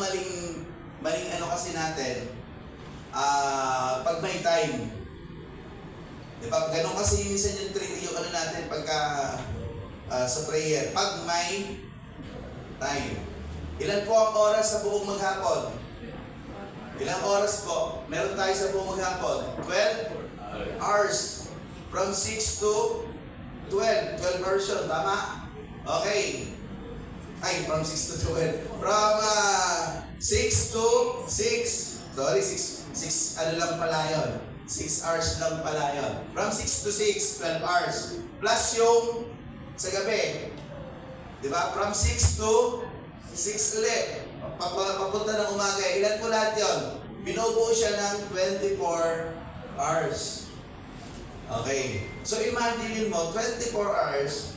maling ano kasi natin, pag may time. Diba? Ganun kasi minsan yung treat yung ano natin pagka sa prayer. Pag may time. Ilan po ang oras sa buong maghapon? Ilang oras po? Meron tayo sa buong maghapon? 12 hours. From 6 to 12. 12 version, tama? Okay. Ay, from 6 to 12. From 6 to 6. Sorry, 6 ano lang pala yun. 6 hours lang pala yun. From 6 to 6, 12 hours. Plus yung sa gabi. Diba? From 6 to 6 ulit. Papunta ng umaga. Ilan po lahat yun? Binubuo siya ng 24 hours. Okay. So imagine mo, 24 hours,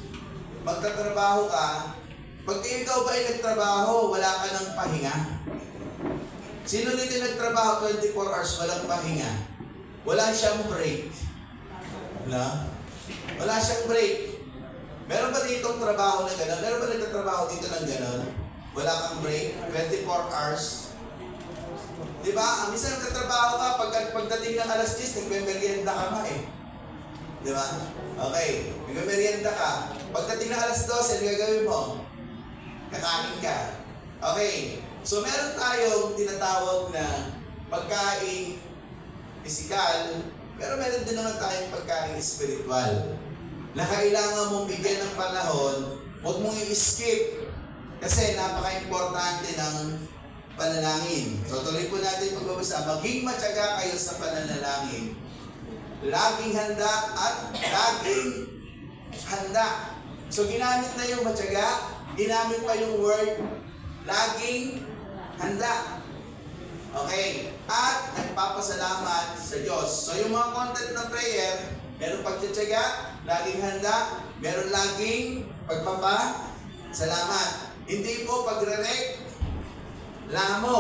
magtatrabaho ka. Pag ikaw ba ay nagtrabaho, wala ka ng pahinga? Sino dito nagtrabaho 24 hours, walang pahinga? Wala siyang break. Wala siyang break. Meron ba ditong trabaho na gano'n? Meron ba nagtatrabaho dito ng gano'n? Wala kang break, 24 hours. Diba? Ang minsan nagtatrabaho ka, pagdating ng alas 10, nagme-merienda ka pa eh. Diba? Okay, nagme-merienda ka. Pagdating ng alas 12, ano gagawin mo? Kakain ka. Okay, so meron tayong tinatawag na pagkain physical, pero meron din naman tayong pagkain spiritual. Na kailangan mong bigyan ng panahon, huwag mong i-skip. Kasi napaka-importante ng panalangin. So tuloy po natin pagbabasa. Maging matyaga kayo sa pananalangin. Laging handa at laging handa. So ginamit na yung matyaga, ginamit pa yung word, laging handa. Okay. at nagpapasalamat sa Diyos. So yung mga content ng prayer, meron pagtsatsaga, laging handa, meron laging pagpapasalamat. Hindi po pagre-reklamo.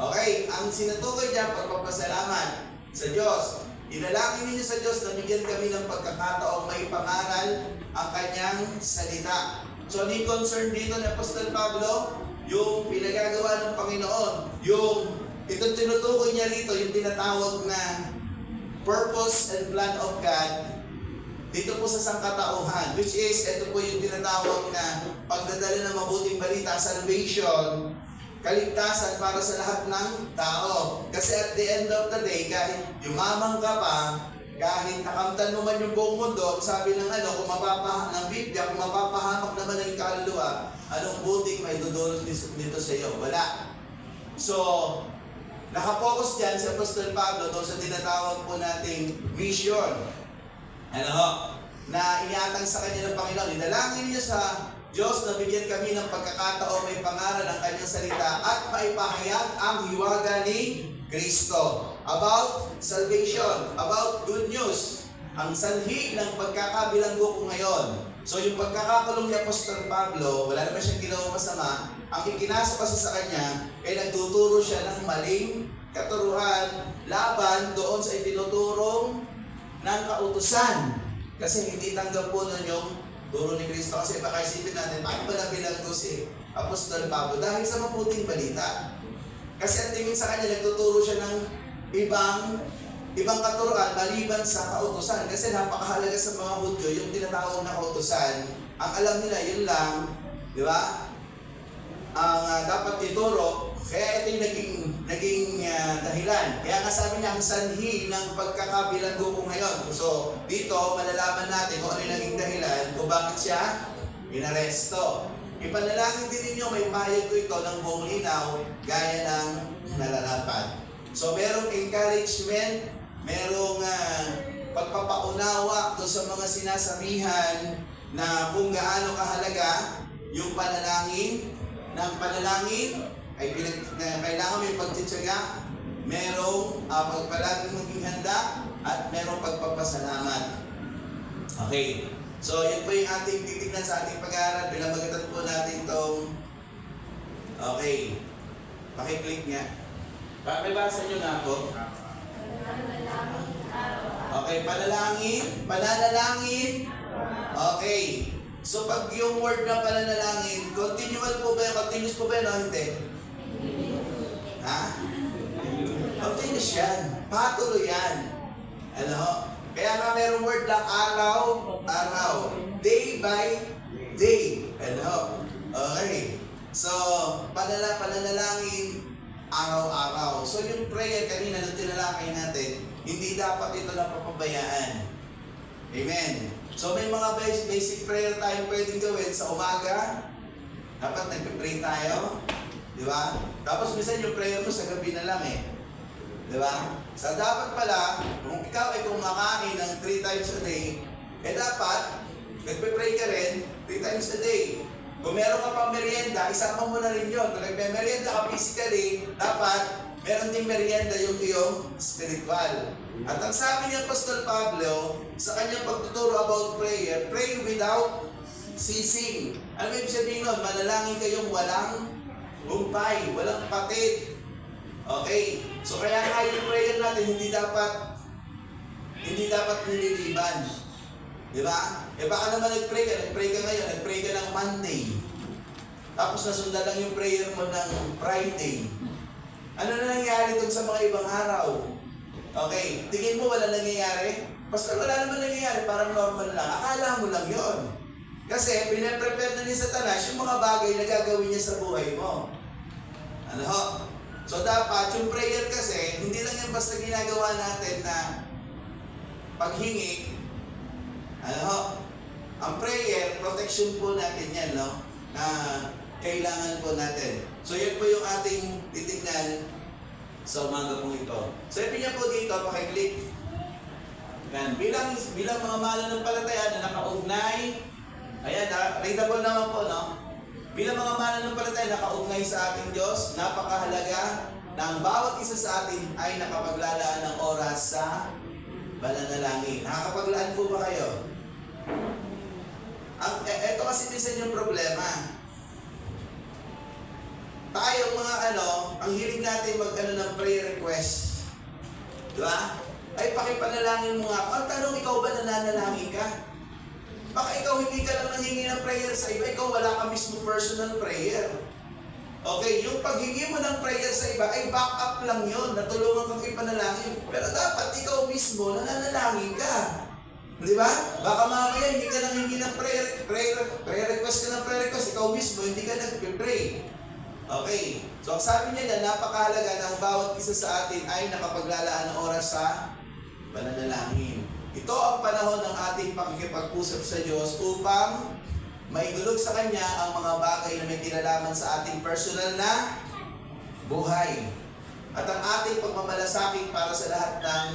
Okay, ang sinutukoy niya, pagpapasalamat sa Diyos. Inalangin ninyo sa Diyos na bigyan kami ng pagkakataong maipangaral ang kanyang salita. So, ni concern dito ni Apostol Pablo, yung pinagagawa ng Panginoon, itong tinutukoy niya rito, yung tinatawag na purpose and plan of God, dito po sa sangkatauhan, which is, ito po yung tinatawag na pagdadala ng mabuting balita, salvation, kaligtasan para sa lahat ng tao. Kasi at the end of the day, kahit yumaman ka pa, kahit nakamtan mo man yung buong mundo, sabi ng ng Biblia, kung mapapahamak naman ng kaluluwa, anong buting may dudulot dito sa iyo? Wala. So, nakapokus dyan si Apostol Pablo doon sa tinatawag po nating mission. Na iniatang sa kanya ng Panginoon. Idalangin niyo sa Diyos na bigyan kami ng pagkakataon may pangaral ng kanyang salita at maipahayag ang hiwaga ni Kristo about salvation, about good news, ang sanhi ng pagkakabilanggo ko ngayon. So yung pagkakakulong ni Apostol Pablo, wala naman siyang ginawang masama, ang ikinasa kasi sa kanya ay nagtuturo siya ng maling katuruan laban doon sa itinuturong ng kautusan. Kasi hindi tanggap po nun yung turo ni Kristo. Kasi baka isipin natin, bakit ba nabilanggo si Apostol Pablo? Dahil sa mabuting balita. Kasi ang tingin sa kanya, nagtuturo siya ng ibang katuruan maliban sa kautusan. Kasi napakahalaga sa mga Hudyo, yung tinatawag na kautusan, ang alam nila, yun lang, di ba? Ang dapat ituro, kaya ito yung naging dahilan. Kaya nga sabi niya, ang sanhi ng pagkakabilanggo ko ngayon. So, dito, malalaman natin kung ano yung naging dahilan, kung bakit siya inaresto. Ipanalangin din ninyo, may payag ko ito ng buong linaw, gaya ng nararapat. So, merong encouragement, merong pagpapaunawa doon sa mga sinasabihan na kung gaano kahalaga yung panalangin, ng panalangin ay kailangan may pagtitsaga, merong pagpalaging maging handa, at merong pagpapasalamat. Okay. So, yun po yung ating titignan sa ating pag-aaral. Pinamagatan po natin itong okay. Pakiclick nga. Pakibasa nyo na ako. Okay, pananalangin. Okay. So, pag yung word na pananalangin, continuous po ba yun o hindi? Ha? Continuous yan. Patuloy yan. Kaya nga merong word lang araw. Day by day. Okay. So, pananalangin araw-araw. So, yung prayer kanina nung tinalakay natin, hindi dapat ito napapabayaan. Amen. So, may mga basic prayer tayo pwedeng gawin sa umaga. Dapat nagpe-pray tayo. Di ba? Tapos minsan yung prayer mo sa gabi na lang eh. Di ba? So, dapat pala, kung ikaw ay kumakain ng 3 times a day, dapat, nagpe-pray ka rin 3 times a day. Kung meron ka pang merienda, isama mo na rin yun. Kung nagme-merienda ka physically, dapat, meron ding merienda yung iyong spiritual. At ang sabi ni Apostol Pablo, sa kanyang pagtuturo about prayer, pray without ceasing. Ano ibig sabihin nun? Manalangin kayong walang humpay, walang patid. Okay? So kaya nga yung prayer natin, hindi dapat nililiban. Di ba? Baka naman nag-pray ka ngayon, nag-pray ka ng Monday. Tapos nasundan lang yung prayer mo ng Friday. Ano na nangyari dun sa mga ibang araw? Okay, tingin mo wala nangyayari? Basta wala naman nangyayari, parang normal lang. Akala mo lang yon. Kasi pinaprepare na ni Satanas yung mga bagay na gagawin niya sa buhay mo. So dapat yung prayer kasi, hindi lang yan basta ginagawa natin na paghingi. Ang prayer, protection po natin yan, no? Na kailangan po natin. So yan po yung ating titignan sa umaga pong ito. So ibig niya po dito, pakiclick. Yan. Bilang mga mananampalataya na nakaugnay, ayan, readable naman po, no? Bilang mga mananampalataya na nakaugnay sa ating Diyos, napakahalaga na ang bawat isa sa atin ay nakapaglalaan ng oras sa pananalangin. Nakakapaglaan po ba kayo? Ito kasi minsan yung problema. Tayo mga ang hiling natin ng prayer request. Diba? Ay pakipanalangin mo nga. Ang tanong, ikaw ba nananalangin ka? Baka ikaw hindi ka lang nanghingi ng prayer sa iba, ikaw wala ka mismo personal prayer. Okay, yung paghingi mo ng prayer sa iba ay backup lang yun, natulungan kang ipanalangin. Pero dapat ikaw mismo nananalangin ka. Di ba? Baka mamaya hindi ka nanghingi ng prayer request ka ng prayer request, ikaw mismo hindi ka nagpe-pray. Okay, so ang sabi niya na napakahalaga na ang bawat isa sa atin ay nakapaglalaan ng oras sa pananalangin. Ito ang panahon ng ating pakikipag-usap sa Diyos upang maidulog sa Kanya ang mga bagay na may kinalaman sa ating personal na buhay. At ang ating pagmamalasakit para sa lahat ng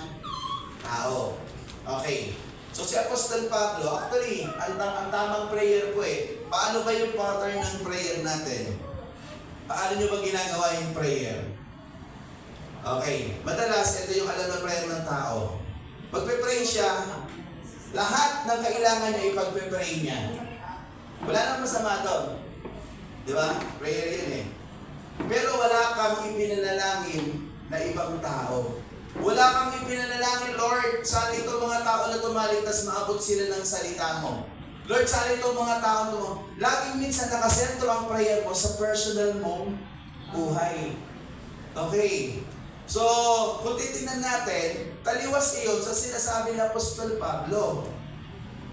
tao. Okay. So si Apostol Pablo, actually, ang tamang prayer po paano ba yung pattern ng prayer natin? Paano nyo ba ginagawa yung prayer? Okay. Madalas, ito yung alam na prayer ng tao. Pagpe-pray siya, lahat ng kailangan niya ipagpe-pray niya. Wala nang masama doon. Di ba? Prayer yun Pero wala kang ipinanalangin na ibang tao. Wala kang ipinanalangin, Lord, sana itong mga tao na tumaligtas maabot sila ng salita mo. Lord, sana itong mga tao mo. Laging minsan nakasentro ang prayer mo sa personal mong buhay. Okay. So, kung titignan natin, taliwas iyon sa sinasabi ng Apostol Pablo.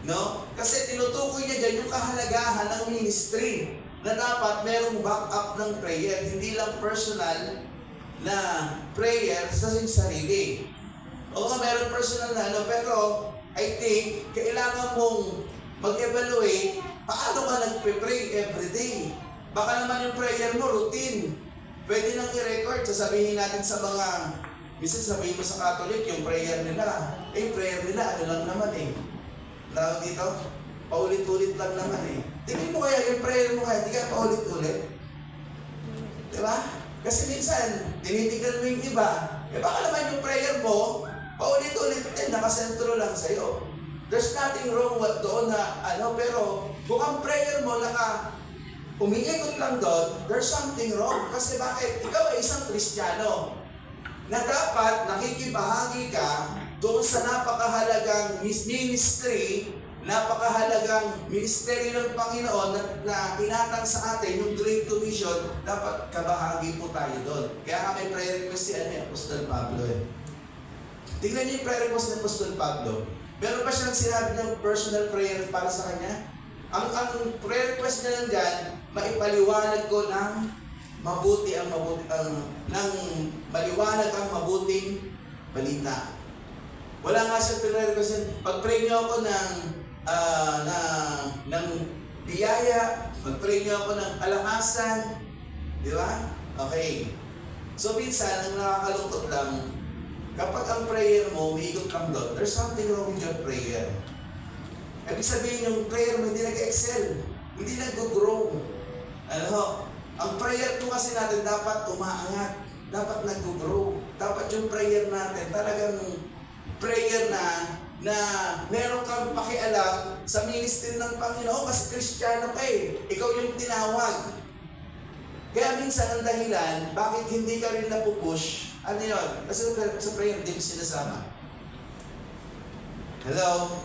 No? Kasi tinutukoy niya dyan yung kahalagahan ng ministry na dapat merong backup ng prayer, hindi lang personal na prayer sa sarili. Oo, meron personal na pero I think, kailangan mong mag-evaluate paano ka nagpe-pray everyday. Baka naman yung prayer mo, routine. Pwede nang i-record, sasabihin natin sa mga, minsan sabihin mo sa Catholic, yung prayer nila, prayer nila, ano lang naman Tawag dito, paulit-ulit lang naman Tingin mo kaya yung prayer mo kaya, di kaya paulit-ulit? Diba? Kasi minsan, tinitignan mo yung iba, baka naman yung prayer mo, paulit-ulit nakasentro lang sa'yo. There's nothing wrong doon na, pero kung ang prayer mo umiikot lang doon, there's something wrong. Kasi bakit? Ikaw ay isang Kristiyano na dapat nakikibahagi ka doon sa napakahalagang ministry, napakahalagang ministeryo ng Panginoon na tinatang sa atin, yung Great Commission, dapat kabahagi po tayo doon. Kaya nga may prayer request si Apostol Pablo Tingnan niyo yung prayer request ni Apostol Pablo. Meron pa siyang sinabi ng personal prayer para sa kanya? Ang prayer request niya dyan, maipaliwanag ko ng maliwanag ang mabuting balita. Wala nga siyang prayer request. Pag-pray niyo ako ng biyaya, pag-pray niyo ako ng kalakasan, di ba? Okay. So minsan, ang nakakalungkot lang, kapag ang prayer mo, umiikot lang doon, there's something wrong with your prayer. Ibig sabihin yung prayer mo hindi nag-excel, hindi nag-grow. Ang prayer po kasi natin dapat umaangat, dapat nag-grow. Dapat yung prayer natin talagang prayer na meron kang pakialam sa ministry ng Panginoon kasi Kristiyano ka ikaw yung tinawag. Kaya minsan ang dahilan, bakit hindi ka rin napupush, yun? Kasi sa prayer, hindi mo sinasama. Hello?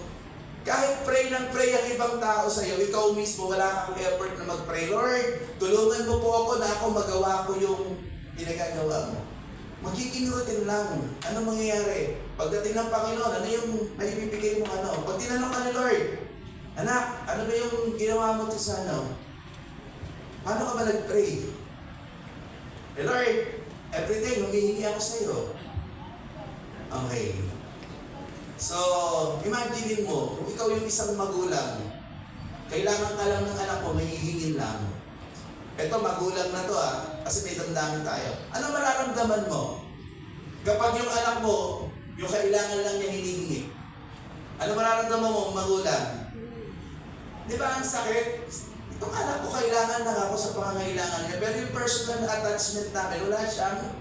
Kahit pray ng pray ang ibang tao sa iyo, ikaw mismo wala kang effort na mag-pray. Lord, tulungan mo po ako na ako magawa ko yung pinagagawa mo. Magiging routine lang. Ano mangyayari? Pagdating ng Panginoon, ano yung maibibigay mo Pag tinanong ka ni Lord, anak, ano ba yung ginawa mo to sa Paano ka ba nag-pray? Lord, everyday humihingi ako sa iyo. Okay. So, imagine mo, kung ikaw yung isang magulang, kailangan ka lang ng anak mo, may hihingin lang. Ito, magulang na to kasi may damdamin tayo. Ano mararamdaman mo? Kapag yung anak mo, yung kailangan lang niya hinihingi. Ano mararamdaman mo, magulang? Di ba ang sakit? Itong anak ko, kailangan lang ako sa pangangailangan niya. Pero yung personal attachment namin, wala siyang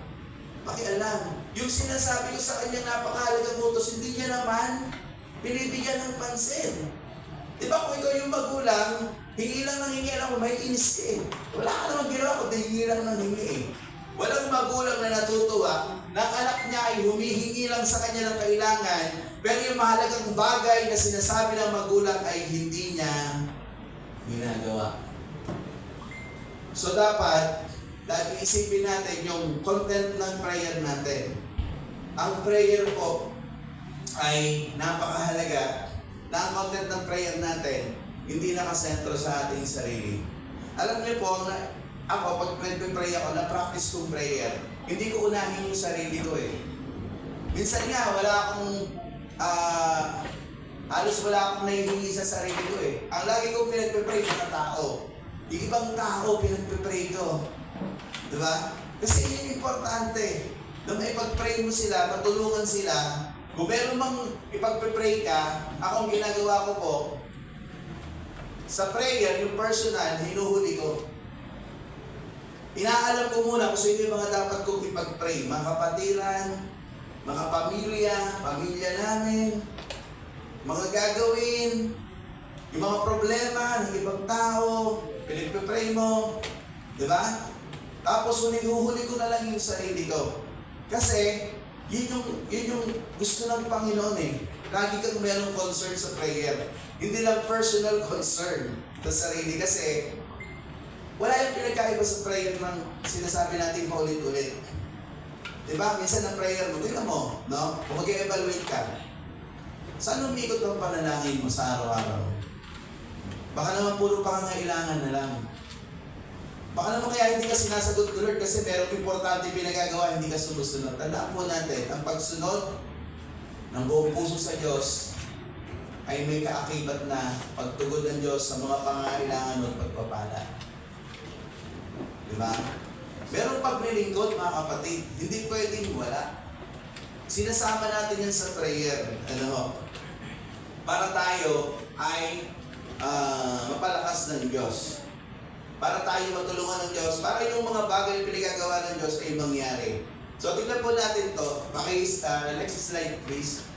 pakialam. Yung sinasabi ko sa kanya napakahalagang utos, hindi niya naman binibigyan ng pansin. Di ba kung ikaw yung magulang, hingi lang ng hingi, alam mo, may inis ka eh. Wala ka naman ginawa, kundi hingi lang ng hingi eh. Walang magulang na natutuwa na ang anak niya ay humihingi lang sa kanya ng kailangan, pero yung mahalagang bagay na sinasabi ng magulang ay hindi niya ginagawa. So dapat, isipin natin yung content ng prayer natin. Ang prayer po ay napakahalaga na ang content ng prayer natin hindi nakasentro sa ating sarili. Alam niyo po, na ako, pag nag-pray ako, na-practice kong prayer, hindi ko unahin yung sarili ko eh. Minsan nga, wala akong, halos wala akong nahihingi sa sarili ko eh. Ang lagi kong pinag-pray, mga tao. Yung ibang tao, pinag-pray ko. Diba? Kasi yun yung importante. Nung ipag-pray mo sila, matulungan sila, kung meron mang ipag-pray ka, akong ginagawa ko po, sa prayer, yung personal, hinuhuli ko. Inaalam ko muna kung sino yung mga dapat kong ipag-pray. Mga kapatiran, mga pamilya, pamilya namin, mga gagawin, yung mga problema ng ibang tao, pinagpipray mo, di ba? Tapos huhuli ko na lang yung sarili ko. Kasi, yun yung gusto ng Panginoon eh. Lagi kang mayroong concern sa prayer. Hindi lang personal concern sa sarili kasi wala yung pinagkaiba sa prayer ng sinasabi natin paulit-ulit. Diba? Minsan ang prayer mo, tingnan mo, no? Kung mag-evaluate ka, saan umikot ang panalangin mo sa araw-araw? Baka naman puro pangangailangan na lang. Baka naman kaya hindi ka sinasagot ni Lord kasi merong importante pinagagawa, hindi ka sumusunod. Tandaan po natin, ang pagsunod ng buong puso sa Diyos ay may kaakibat na pagtugod ng Diyos sa mga pangangailangan at pagpapala. Diba? Merong paglilingkod, mga kapatid, hindi pwedeng wala. Sinasama natin yan sa prayer. Para tayo ay mapalakas ng Diyos. Para tayo matulungan ng Diyos. Para yung mga bagay na pinagagawa ng Diyos ay mangyari. So, tignan po natin to. Next slide, please.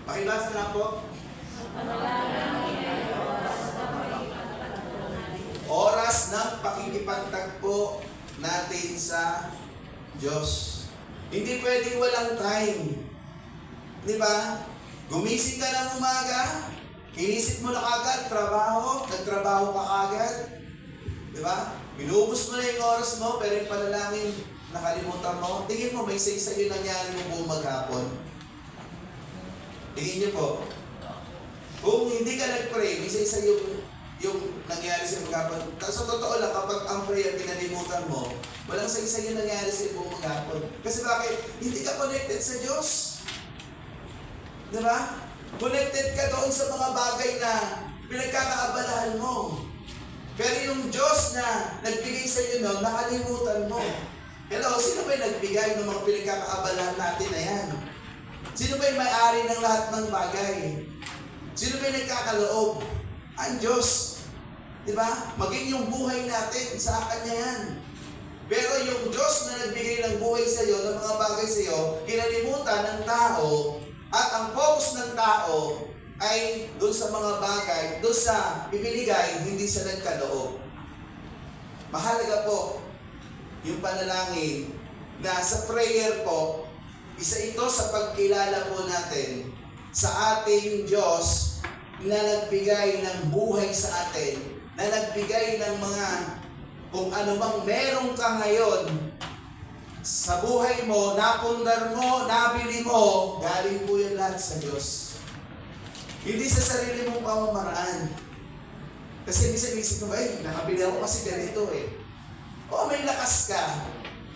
Pakibasa na po. Oras ng pakikipagtagpo natin sa Diyos. Hindi pwedeng walang time. Di ba? Gumising ka ng umaga, inisip mo na kagad, nagtrabaho ka kagad. Di ba? Inubos mo na yung oras mo, pero yung panalangin, nakalimutan mo. Tingin mo, may sa'yo nangyari mo buong maghapon. Tingin niyo po. Kung hindi ka nag-pray, may sa'yo yung nangyari sa maghapon. Sa totoo lang, kapag ang prayer kinalimutan mo, walang sa'yo nangyari sa buong maghapon. Kasi bakit? Hindi ka connected sa Diyos. Diba? Connected ka doon sa mga bagay na pinagkakaabalahan mo. Pero yung Diyos na nagbigay sa iyo noon, nakalimutan mo. Hello, sino ba yung nagbigay ng mga pinagkakaabalahan natin na yan? Sino ba yung may-ari ng lahat ng bagay? Sino ba yung nagkakaloob? Ang Diyos. Diba? Maging yung buhay natin, sa Kanya yan. Pero yung Diyos na nagbigay ng buhay sa iyo, ng mga bagay sa iyo, kinalimutan ng tao, at ang focus ng tao ay doon sa mga bagay, doon sa ibinigay, hindi sa nagkaloob. Mahalaga po yung panalangin na sa prayer po, isa ito sa pagkilala po natin sa ating Diyos na nagbigay ng buhay sa atin, na nagbigay ng mga kung ano mang meron ka ngayon sa buhay mo, napundar mo, nabili mo, galing po yan lahat sa Diyos. Hindi sa sarili mong pamamaraan. Kasi minsan-isip mo, nakabili ako kasi ganito eh. O may lakas ka.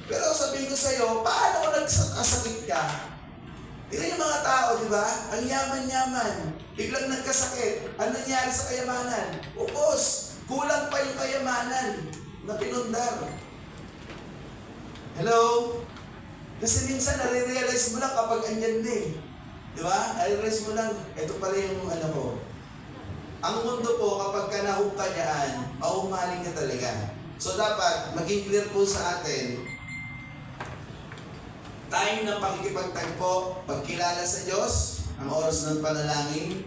Pero sabihin ko sa'yo, paano kung nagsasakit ka? Tingnan yung mga tao, di ba? Ang yaman-yaman. Biglang nagkasakit. Ano nangyari sa kayamanan? Upos. Kulang pa yung kayamanan na pinundar. Hello? Kasi minsan nare-realize mo lang kapag andyan na eh. Di ba? Nare-realize mo lang, ito pala yung ano ko. Ang mundo po, kapag ka nahook ka dyan, mauhumaling ka talaga. So dapat, maging clear po sa atin time ng pakikipagtagpo, pagkilala sa Diyos, ang oras ng panalangin,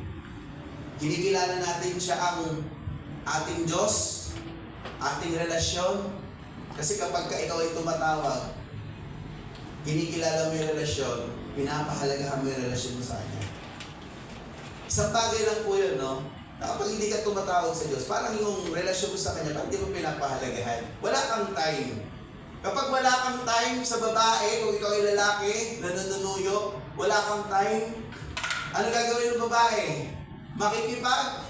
kinikilala natin siya ang ating Diyos, ating relasyon. Kasi kapag ka ikaw ay tumatawag, kinikilala mo yung relasyon, pinapahalagahan mo yung relasyon mo sa Kanya. Isang bagay lang po yun, no? Na kapag hindi ka tumatawag sa Diyos, parang yung relasyon mo sa Kanya, parang hindi mo pinapahalagahan. Wala kang time. Kapag wala kang time sa babae, kung ikaw ay lalaki, nanunuyo, wala kang time, ano gagawin ng babae? Makikipag?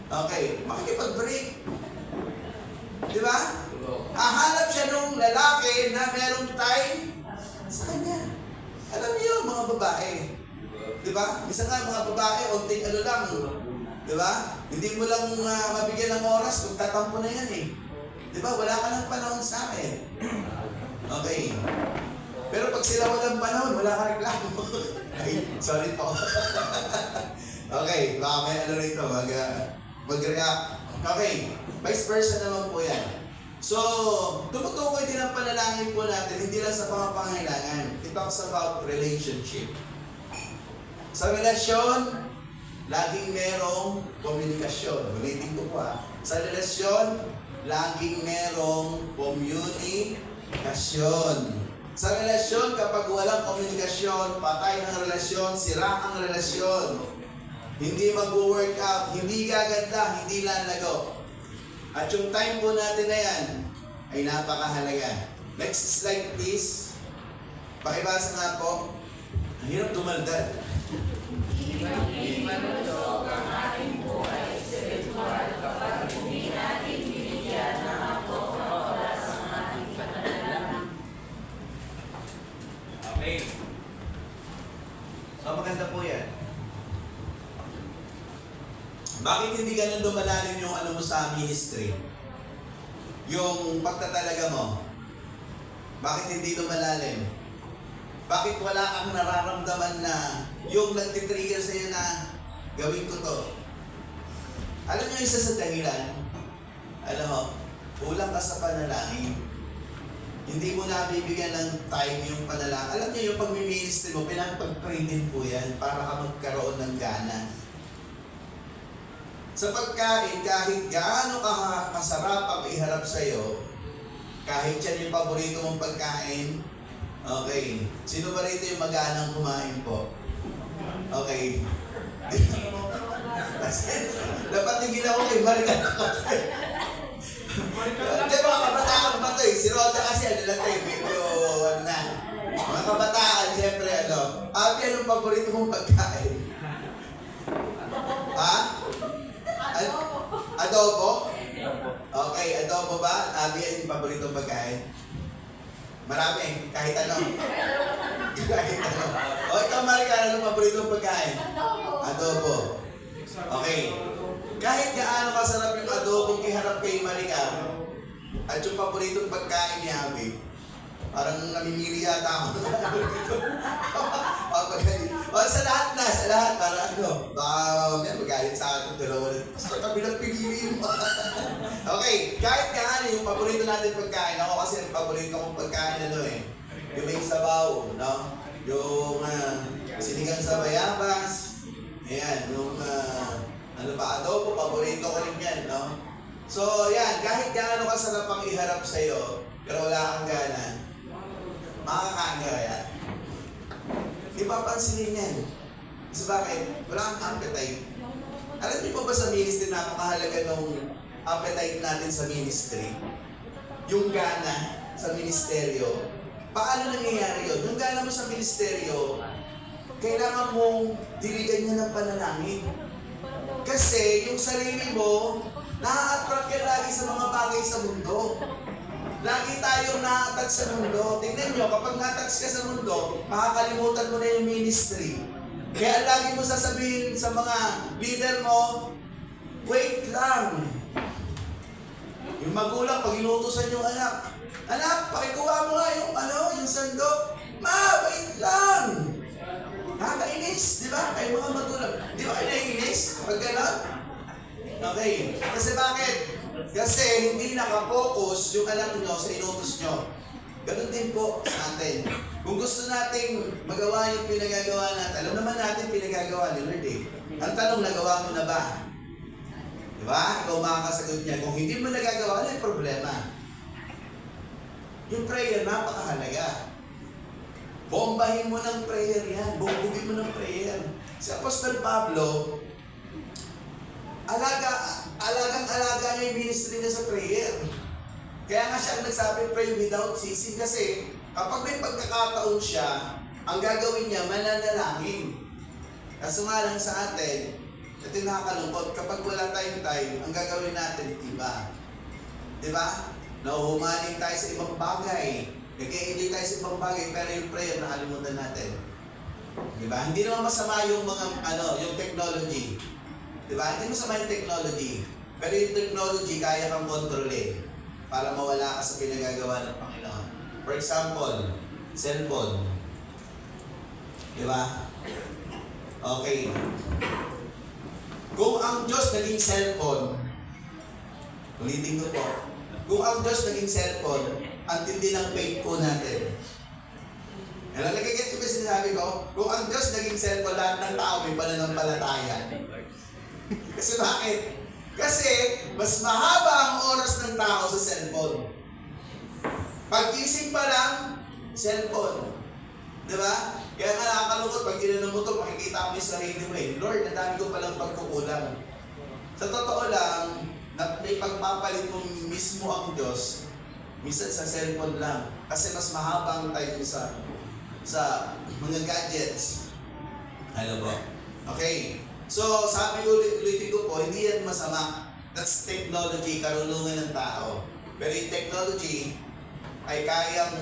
Okay, makikipag-break. Di ba? Hahanap siya nung lalaki na merong time sa kanya. Alam niyo, mga babae. Di ba? Minsan nga mga babae, onting ano lang. Di ba? Hindi mo lang mabigyan ng oras kung tatampo na yan eh. Di ba? Wala ka ng panahon sa akin. Okay. Pero pag sila walang panahon, wala ka reklamo. Ay, sorry po. Okay, baka may ano rito, mag-react. Okay, vice versa naman po yan. So, tumutukoy din ang panalangin po natin, hindi lang sa mga pangailangan. It talks about relationship. Sa relasyon, laging merong komunikasyon. Ulitin ko po ha. Sa relasyon, laging merong komunikasyon. Sa relasyon, kapag walang komunikasyon, patay ang relasyon, sira ang relasyon. Hindi mag-work out, hindi gaganda, hindi lalago. At yung time po natin na yan, ay napakahalaga. Next slide please. Pakibasa nga po. Ang hirap tumaldad. Okay. So maganda po yan. Bakit hindi ganun lumalalim yung ano mo sa ministry? Yung pagtatalaga mo? Bakit hindi lumalalim? Bakit wala kang nararamdaman na yung nagtitrigger sa'yo na gawin ko to? Alam niyo isa sa dahilan? Alam mo, kulang ka sa panalangin. Hindi mo nabibigyan ng time yung panalangin. Alam niyo yung pag-ministry mo, pinapag-pray din po yan para ka magkaroon ng gana. Sa pagkain, kahit gaano kasarap ang iharap sa'yo, kahit yan yung paborito mong pagkain, okay. Sino ba rito yung maganang kumain po? Okay. Dapat yung ginawa ko yung balikan ako. Hindi, mga kabataan pa ito eh. Si Roda kasi ano lang ito eh, medyo ano na. Mga kabataan, siyempre ano. Abi, anong paborito mong pagkain? Ha? Adobo? Okay, adobo ba? Abi, yan yung paboritong pagkain? Marami, kahit ano. Kahit ano. O ikaw, Marika, anong paboritong pagkain? Adobo. Okay. Kahit gaano kasarap yung adobong iharap kay Marika, at yung paboritong pagkain ni Abi, parang namimili yata ako. O sa lahat, para ano, baka magalit sa akin, dalawa na, basta kabilang pinili mo. Okay, kahit gaano yung paborito natin pagkain, ako kasi yung paborito kong pagkain, ano eh, yung may sabaw, no? Yung sinigang sa bayabas, ayan, yung ano ba, adobo, paborito ko rin yan, no? So, yan, kahit gaano kasarap ang iharap sa'yo, pero wala kang gana, makakain ka kaya? Di ba pansinin yan? Kasi bakit? Wala kang appetite. Alam niyo pa ba sa ministry, napakahalaga nung appetite natin sa ministry? Yung gana sa ministeryo. Paano nangyayari yun? Yung gana mo sa ministeryo, kailangan mong diligan niya ng panalangin. Kasi yung sarili mo, na-attract yan lagi sa mga bagay sa mundo. Lagi tayong na-attach sa mundo. Tingnan nyo, kapag na-attach ka sa mundo, makakalimutan mo na yung ministry. Kaya lagi mo sasabihin sa mga leader mo, wait lang. Yung magulang, pag inutusan yung anak, pakikuha mo nga yung sandok. Ma, wait lang. Nakakainis, di ba? Kayo mga magulang. Di ba kayo naiinis? Pag gano'n? Okay. Kasi bakit? Kasi hindi nakapokus yung anak nyo sa inutos nyo. Ganun din po sa atin. Kung gusto nating magawa yung pinagagawa natin, alam naman natin pinagagawa ni Lord eh. Ang tanong, nagawa mo na ba? Di ba? Ikaw makakasagot niya. Kung hindi mo nagagawa, ano yung problema? Yung prayer, napakahalaga. Bombahin mo ng prayer yan. Bumbugin mo ng prayer. Si Apostol Pablo, alagang-alaga niya yung ministry niya sa prayer. Kaya nga siya ang nagsabi, pray without ceasing. Kasi kapag may pagkakataon siya, ang gagawin niya, mananalangin. Kaso nga lang sa atin, ito yung nakakalungkot, kapag wala tayong time, ang gagawin natin, iba. Diba? Nahuhumaling tayo sa ibang bagay. Nag-i-enjoy tayo sa ibang bagay, pero yung prayer, nakalimutan natin. Diba? Hindi naman masama yung mga, yung technology. Diba? Hindi masama yung technology. Pero yung technology, kaya kang kontrolin para mawala ka sa pinagagawa ng Panginoon. For example, cellphone. Diba? Okay. Kung ang Diyos naging cellphone, ulitin ko po, kung ang Diyos naging cellphone, ang tindi ng faith po natin. Alam, nagigit ko ba sinasabi ko? Kung ang Diyos naging cellphone, lahat ng tao may pananampalataya. Kasi bakit? Kasi mas mahaba ang oras ng tao sa cellphone. Pagkising pa lang, cellphone. Diba? Kaya nga nakakalungkot, pag tinanong mo ito, makikita mo yung sarili mo eh. Lord, ang dami ko palang pagkukulang. Sa totoo lang, na pagpapalit mo mismo ang Diyos, minsan sa cellphone lang. Kasi mas mahaba ang time sa mga gadgets. Ano po? Okay. So, sabi ko, ulitin ko po, hindi yan masama. That's technology, karunungan ng tao. Pero yung technology ay kayang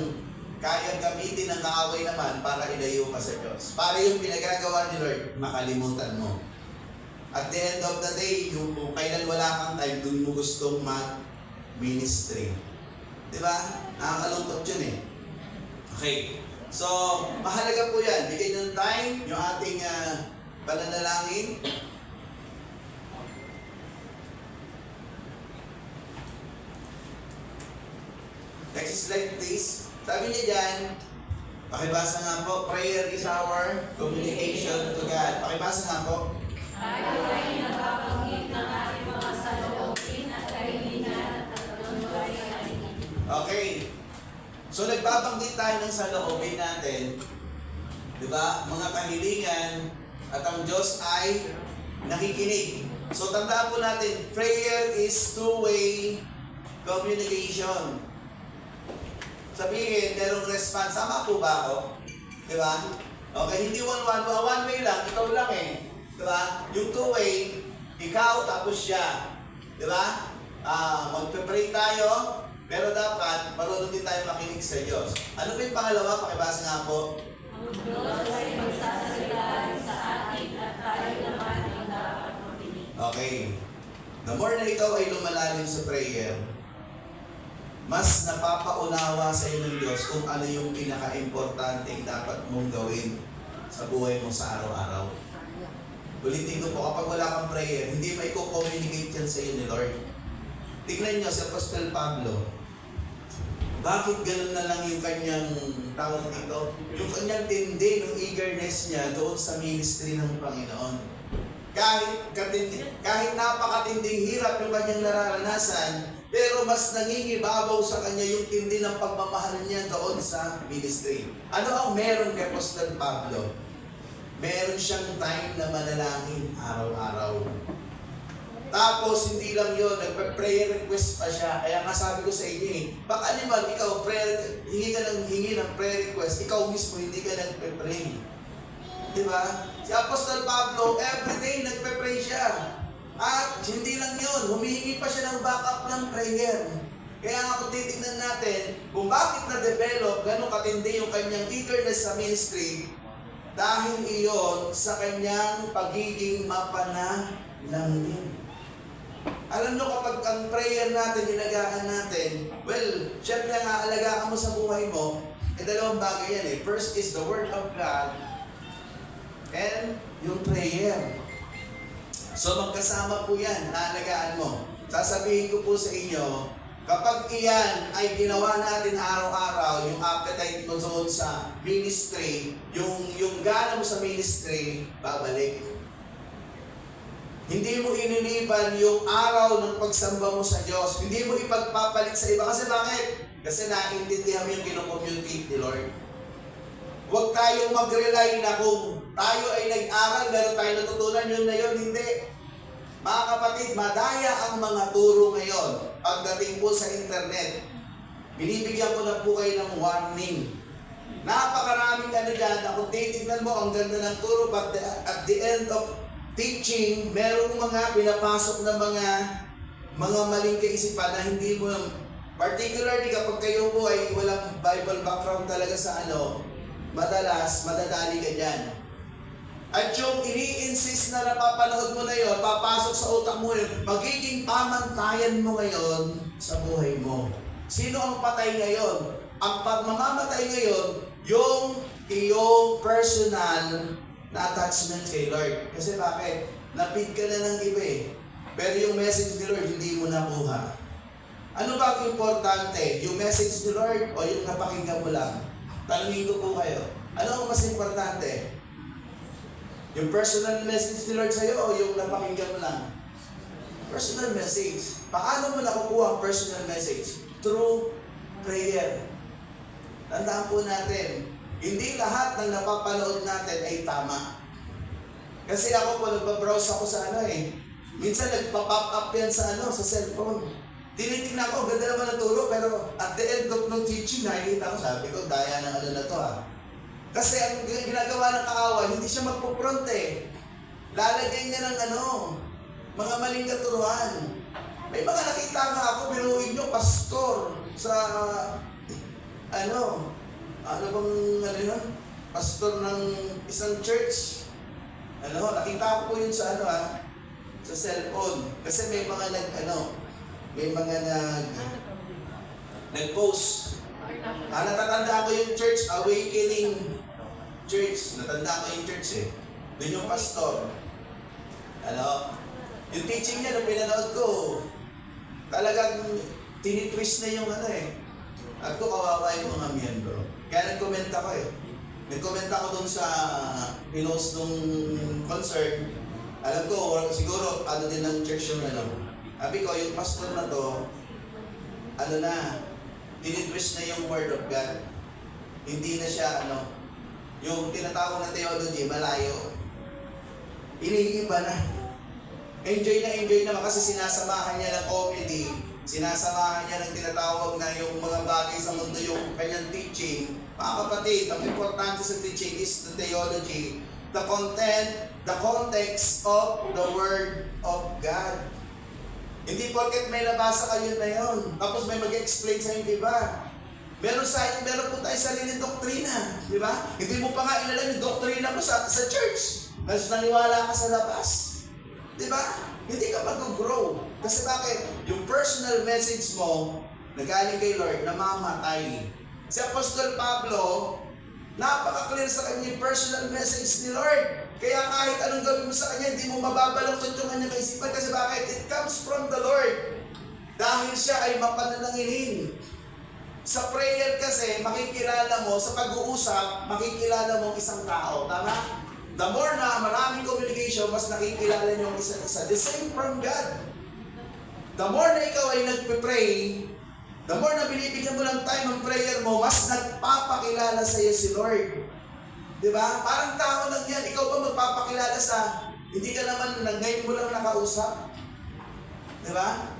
gamitin ng kaaway naman para ilayo ka sa Diyos. Para yung pinagagawa ni Lord, makalimutan mo. At the end of the day, yung kailan wala kang time, dun mo gustong mag-ministry. Diba? Nakakalungkot yun eh. Okay. So, mahalaga po yan. Bigay ng time, yung ating pananalangin. Next slide please. Sabi niya dyan, pakibasa nga po, prayer is our communication to God. Pakibasa nga po. Tayo ay nagpapanggit ng ating mga saloobin at kahilingan at pagkanunuray ay Okay. So nagbabanggit tayo ng saloobin natin, di ba? Mga kahilingan at ang Diyos ay nakikinig. So tandaan po natin, prayer is two-way communication. Sabihin, merong response. Sama po ba ako? Di ba? Okay, hindi one way lang, ikaw lang eh. Di ba? Yung two-way, ikaw tapos siya. Di ba? Magpe-pray tayo, pero dapat marunong din tayo makinig sa Diyos. Ano ba yung pangalawa? Pakibasa nga po. ang Diyos ay magsasalita sa atin at tayo naman ang dapat makinig. Okay. The more na ikaw ay lumalalim sa prayer, mas napapaunawa sa iyo ng Diyos kung ano yung pinaka-importante dapat mong gawin sa buhay mo sa araw-araw. Ulitin ko po, kapag wala kang prayer, hindi may communicate yan sa iyo ni Lord. Tignan niyo si Apostol Pablo. Bakit ganun na lang yung kanyang tawag dito? Yung kanyang tindi, yung eagerness niya doon sa ministry ng Panginoon. Kahit napakatinding hirap yung kanyang nararanasan, pero mas nangingibabaw sa kanya yung tindi ng pagmamahal niya doon sa ministry. Ano ang meron kay Apostol Pablo? Meron siyang time na manalangin araw-araw. Tapos hindi lang yun, nagpa-prayer request pa siya. Kaya nga sabi ko sa inyo baka naman ikaw hingi ng prayer request, ikaw mismo hindi ka nagpa-pray. Diba? Si Apostol Pablo, everyday nagpa-pray siya. At hindi lang yun, humihingi pa siya ng backup ng prayer. Kaya nga kung titignan natin, kung bakit na-develop, gano'ng katindi yung kanyang eagerness sa ministry, dahil iyon sa kanyang pagiging mapanalangin. Alam nyo, kapag ang prayer natin, inagaan natin, well, syempre nga, alagaan mo sa buhay mo, dalawang bagay yan eh. First is the Word of God, and yung prayer. So magkasama po yan, naalagaan mo. Sasabihin ko po sa inyo, Kapag iyan ay ginawa natin araw-araw, yung appetite mo doon sa ministry, yung gana mo sa ministry, babalik. Hindi mo iniliban yung araw ng pagsamba mo sa Diyos. Hindi mo ipagpapalit sa iba. Kasi bakit? Kasi naiintindihan mo yung kinokommunicate ni Lord. Huwag tayong mag-rely na kung tayo ay nag-aral, meron tayo natutunan, yun na yun. Hindi. Mga kapatid, madaya ang mga turo ngayon. Pagdating po sa internet, binibigyan ko na po kayo ng warning. Napakaraming ano dyan, na kung titignan mo, ang ganda ng turo, but at the end of teaching, merong mga pinapasok na mga maling kaisipan na hindi mo, particularly kapag kayo po ay walang Bible background talaga sa ano, madalas, madadali ka dyan. At yung ini-insist na napapanood mo na yon, papasok sa utak mo yun, magiging pamantayan mo ngayon sa buhay mo. Sino ang patay ngayon? Ang mamamatay ngayon, yung iyong personal na attachment kay Lord. Kasi bakit? Napid ka na ng iba eh. Pero yung message ni Lord, hindi mo nakuha. Ano ba ang importante? Yung message ni Lord o yung napakinggan mo lang? Tanungin ko po kayo. Ano ang mas importante? Yung personal message ni Lord sa'yo o yung napakinggan mo lang? Personal message. Paano mo nakukuha ang personal message? Through prayer. Tandaan po natin, hindi lahat ng napapanood natin ay tama. Kasi ako po, nagbabrowse ako sa ano eh. Minsan nagpa-pop up yan sa ano, sa cellphone. Tinitingnan ko, ganda naman ang turo, pero at the end of no teaching, nakikita ko, sabi ko, daya ng ano na to ah. Kasi ang ginagawa ng kaaway, hindi siya magpo-front eh. Lalagay niya ng ano, mga maling katuruan. May mga nakita nga ako, biruin nyo, pastor, sa, ano bang, ano yun? Pastor ng isang church. Nakita ko po yun sa ano sa cellphone. Kasi may mga nag-post. Natatanda ko yung church, Awakening Church. Natanda ko yung church eh. Doon yung pastor. Yung teaching niya, nung pinanood ko, talagang tinitwist na yung ano eh. At ko kawawa yung mga miyembro. Kaya nag-comment ako eh. Nag-comment ako dun sa pinost nung concert. Alam ko, siguro ano din ng church yung ano. Sabi ko, yung pastor na to, tinitwist na yung word of God. Hindi na siya yung tinatawag na theology, malayo. Iniiba na. Enjoy na kasi sinasamahan niya ng comedy. Sinasamahan niya ng tinatawag na yung mga bagay sa mundo, yung kanyang teaching. Mga kapatid, ang importante sa teaching is the theology, the content, the context of the Word of God. Hindi porket may nabasa kayo na yun, tapos may mag-explain sa inyo, di ba? Meron po tayo sariling doktrina, di ba? Hindi mo pa nga inalam yung doktrina mo sa church. Mas naniwala ka sa labas. Di ba? Hindi ka mag-grow. Kasi bakit? Yung personal message mo, na galing kay Lord, namamatay. Si Apostol Pablo, napaka-clear sa kanya yung personal message ni Lord. Kaya kahit anong gawin mo sa kanya, hindi mo mababalangtot yung kanyang kaisipan. Kasi bakit? It comes from the Lord. Dahil siya ay mapanananginin. Sa prayer kasi, makikilala mo, sa pag-uusap, makikilala mo isang tao. Tama? The more na maraming communication, mas nakikilala niyo ang isa't isa. The same from God. The more na ikaw ay nagpe-pray, the more na binibigyan mo ng time ng prayer mo, mas nagpapakilala sa iyo si Lord. Diba? Parang tao lang yan. Ikaw ba magpapakilala sa, hindi ka naman, ngayon mo lang nakausap? Diba?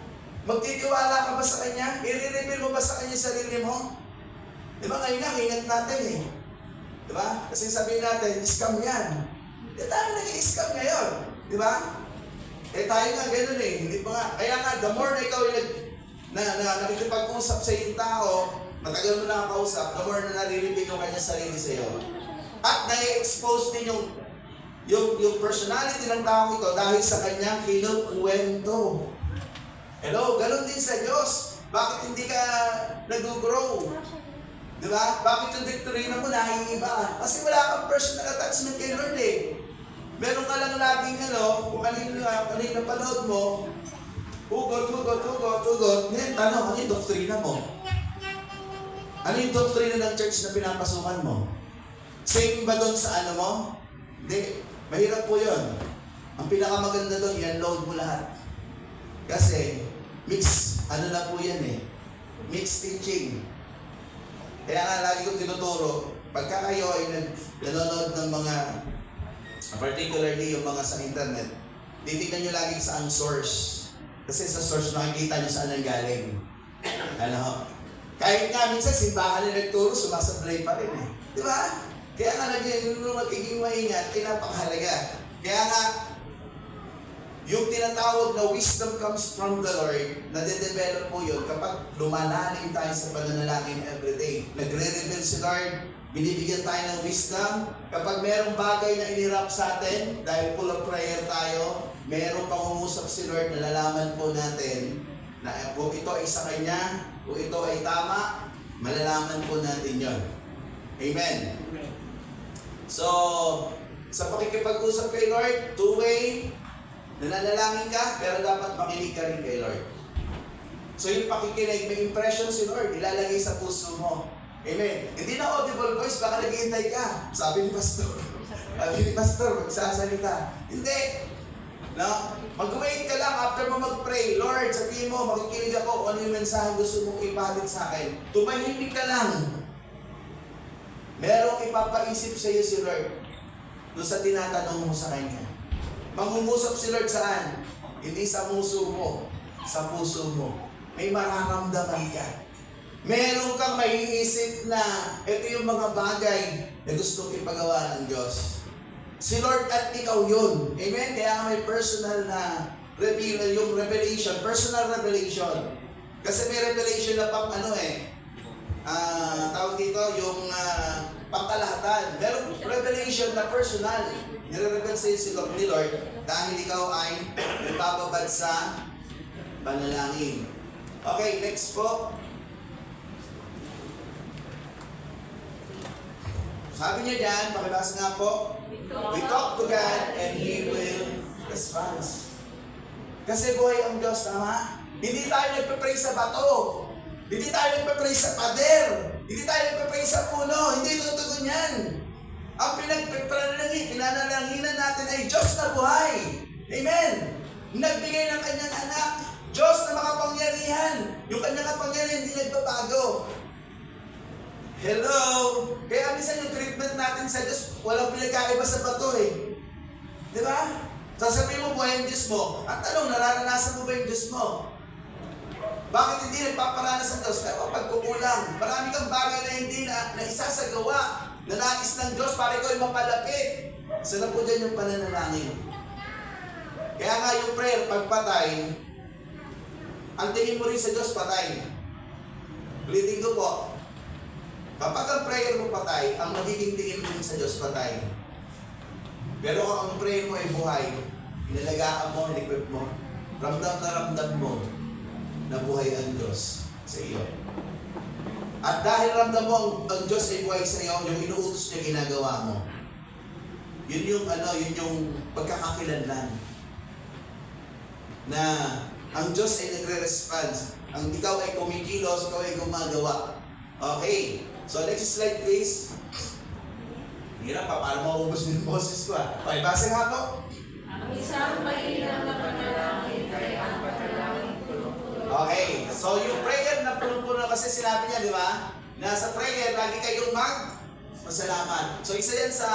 Magtitiwala ka ba sa Kanya? I-reveal mo ba sa Kanya sarili mo? Diba? Ngayon nga, ingat natin eh. Diba? Kasi sabihin natin, scam yan. Di tayo nag-i-scam ngayon. Diba? Tayo nga gano'n eh. Hindi pa nga. Kaya nga, the more na ikaw nakikipag-usap sa iyong tao, matagal mo na kausap, the more na nare-reveal yung Kanya sarili sa iyo. At na-expose din yung personality ng tao ito dahil sa kanyang kinukwento. Hello, ganun din sa Diyos. Bakit hindi ka nag-grow? Diba? Bakit yung doktrina mo naiiba? Kasi wala kang personal attachment kay Lord eh. Meron ka lang laging kung kanino panood mo, Hugot. Ngayon, tanong, ano yung doktrina mo? Ano yung doktrina ng church na pinapasukan mo? Same ba doon sa ano mo? Hindi. Mahirap po yun. Ang pinakamaganda doon, i-unload mo lahat. Kasi, ano na po yan eh. Mixed teaching. Kaya nga, lagi kong tinuturo, pagka kayo ay nanonood ng mga, particularly yung mga sa internet, titignan nyo lagi saan source. Kasi sa source makikita nyo saan ang galing. Ano? Kahit nga minsan simbahan na nagturo, sumasablay pa rin eh. Di ba? Kaya nga nagiging maingat, napakahalaga. Kaya nga, yung tinatawag na wisdom comes from the Lord, nade-develop po yun kapag lumalalim tayo sa pananalangin everyday. Nagre-reveal si Lord, binibigyan tayo ng wisdom. Kapag merong bagay na inirap sa atin, dahil full of prayer tayo, merong pangungusap si Lord, nalalaman po natin na kung ito ay sa Kanya, kung ito ay tama, malalaman po natin yon. Amen. So, sa pakikipag-usap kay Lord, two-way, nananalangin ka, pero dapat makinig ka rin kay Lord. So yung pakikinig, may impression si Lord, ilalagay sa puso mo. Amen. Hindi na audible voice, baka naghihintay ka. Sabi ni Pastor, magsasalita. Hindi. No? Mag-wait ka lang after mo mag-pray. Lord, sabihin mo, makikinig ako kung ano yung mensahe gusto mong ipahatid sa akin. Tumahimik ka lang. Merong ipapaisip sa iyo si Lord doon sa tinatanong mo sa Kanya. Mangungusap si Lord saan? Hindi sa puso mo, sa puso mo. May mararamdaman ka. Meron kang maiisip na ito yung mga bagay na gustong ipagawa ng Diyos. Si Lord at ikaw yun. Amen? Kaya may personal na yung revelation, personal revelation. Kasi may revelation na pang tawag dito, yung pangkalahatan. Meron revelation na personal. Nire-reveal sa'yo si Lord, ni Lord dahil ikaw ay nagpapabad sa panalangin. Okay, next po. Sabi niya dyan, pakibasa nga po, we talk to God and He will respond. Kasi buhay ang Diyos, tama? Hindi tayo nagpe-pray sa bato. Hindi tayo nagpe-pray sa pader. Hindi tayo nagpe-pray sa puno. Hindi tutugon yan. Ang pinanalanginan natin ay Diyos na buhay. Amen. Nagbigay ng kanyang anak. Diyos na makapangyarihan. Yung kanyang kapangyarihan hindi nagbabago. Hello? Kaya minsan yung treatment natin sa Diyos, walang pinagkaiba sa bato eh. Di ba? Sasabihin mo buhay ang Diyos mo. Ang tanong, nararanasan mo ba yung Diyos mo? Bakit hindi nagpaparanas ang Diyos? Kaya pagkukulang. Marami kang bagay na hindi na isasagawa. Na nais ng Diyos para ikaw ay mapalapit. Sana po dyan yung pananalangin. Kaya nga yung prayer, pagpatay, ang tingin mo rin sa Diyos, patay. Ulitin ko po. Kapag ang prayer mo patay, ang magiging tingin mo rin sa Diyos, patay. Pero kung ang prayer mo ay buhay, inalagaan mo, in-equip mo, ramdam na ramdam mo na buhay ang Diyos sa iyo. At dahil ramdam mo ang Diyos ay buhay sa iyo, yung inuutos niya ginagawa mo. Yun yung pagkakakilanlan. Na ang Diyos ay nagre-response. Ang ikaw ay kumikilos, ikaw ay gumagawa. Okay. So next slide please. Hirap pa, para maubos yung boses ko Okay, basa nga po. Ang isang mainam na panalangin ay ang panalangin puno-puno. Okay, so yung prayer na puno-puno kasi sinabi niya, di ba? Nasa prayer, lagi kayong magpasalamat. So isa yan sa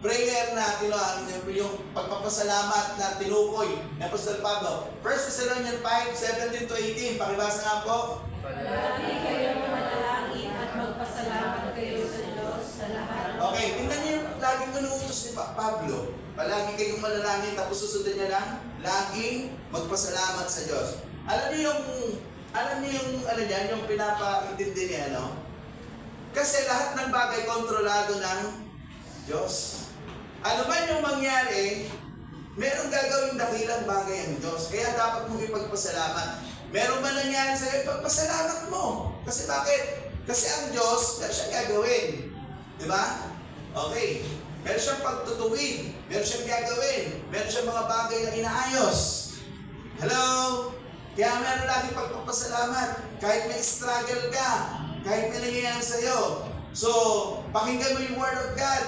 prayer na yung pagpapasalamat na tinukoy ni Apostol Pablo. 1 Thessalonians 5, 17-18, pakibasa nga po. Palagi kayong manalangin at magpasalamat kayo sa Diyos sa lahat. Okay, tingnan niyo yung laging manuutos ni Pablo. Palagi kayong manalangin, tapos susundan niya lang, laging magpasalamat sa Diyos. Alam niyo yung pinapaintindi niya, no? Kasi lahat ng bagay kontrolado ng Diyos. Ano man yung mangyari, merong gagawing dakilang bagay ang Diyos. Kaya dapat mong ipagpasalamat. Meron man nangyari sa'yo, ipagpasalamat mo. Kasi bakit? Kasi ang Diyos, meron siyang gagawin. Di ba? Okay. Meron siyang pagtutuwid. Meron siyang gagawin. Meron siyang mga bagay na inaayos. Hello? Kaya meron lagi pagpapasalamat. Kahit may struggle ka, kahit may nangyayari sa'yo. So, pakinggan mo yung Word of God.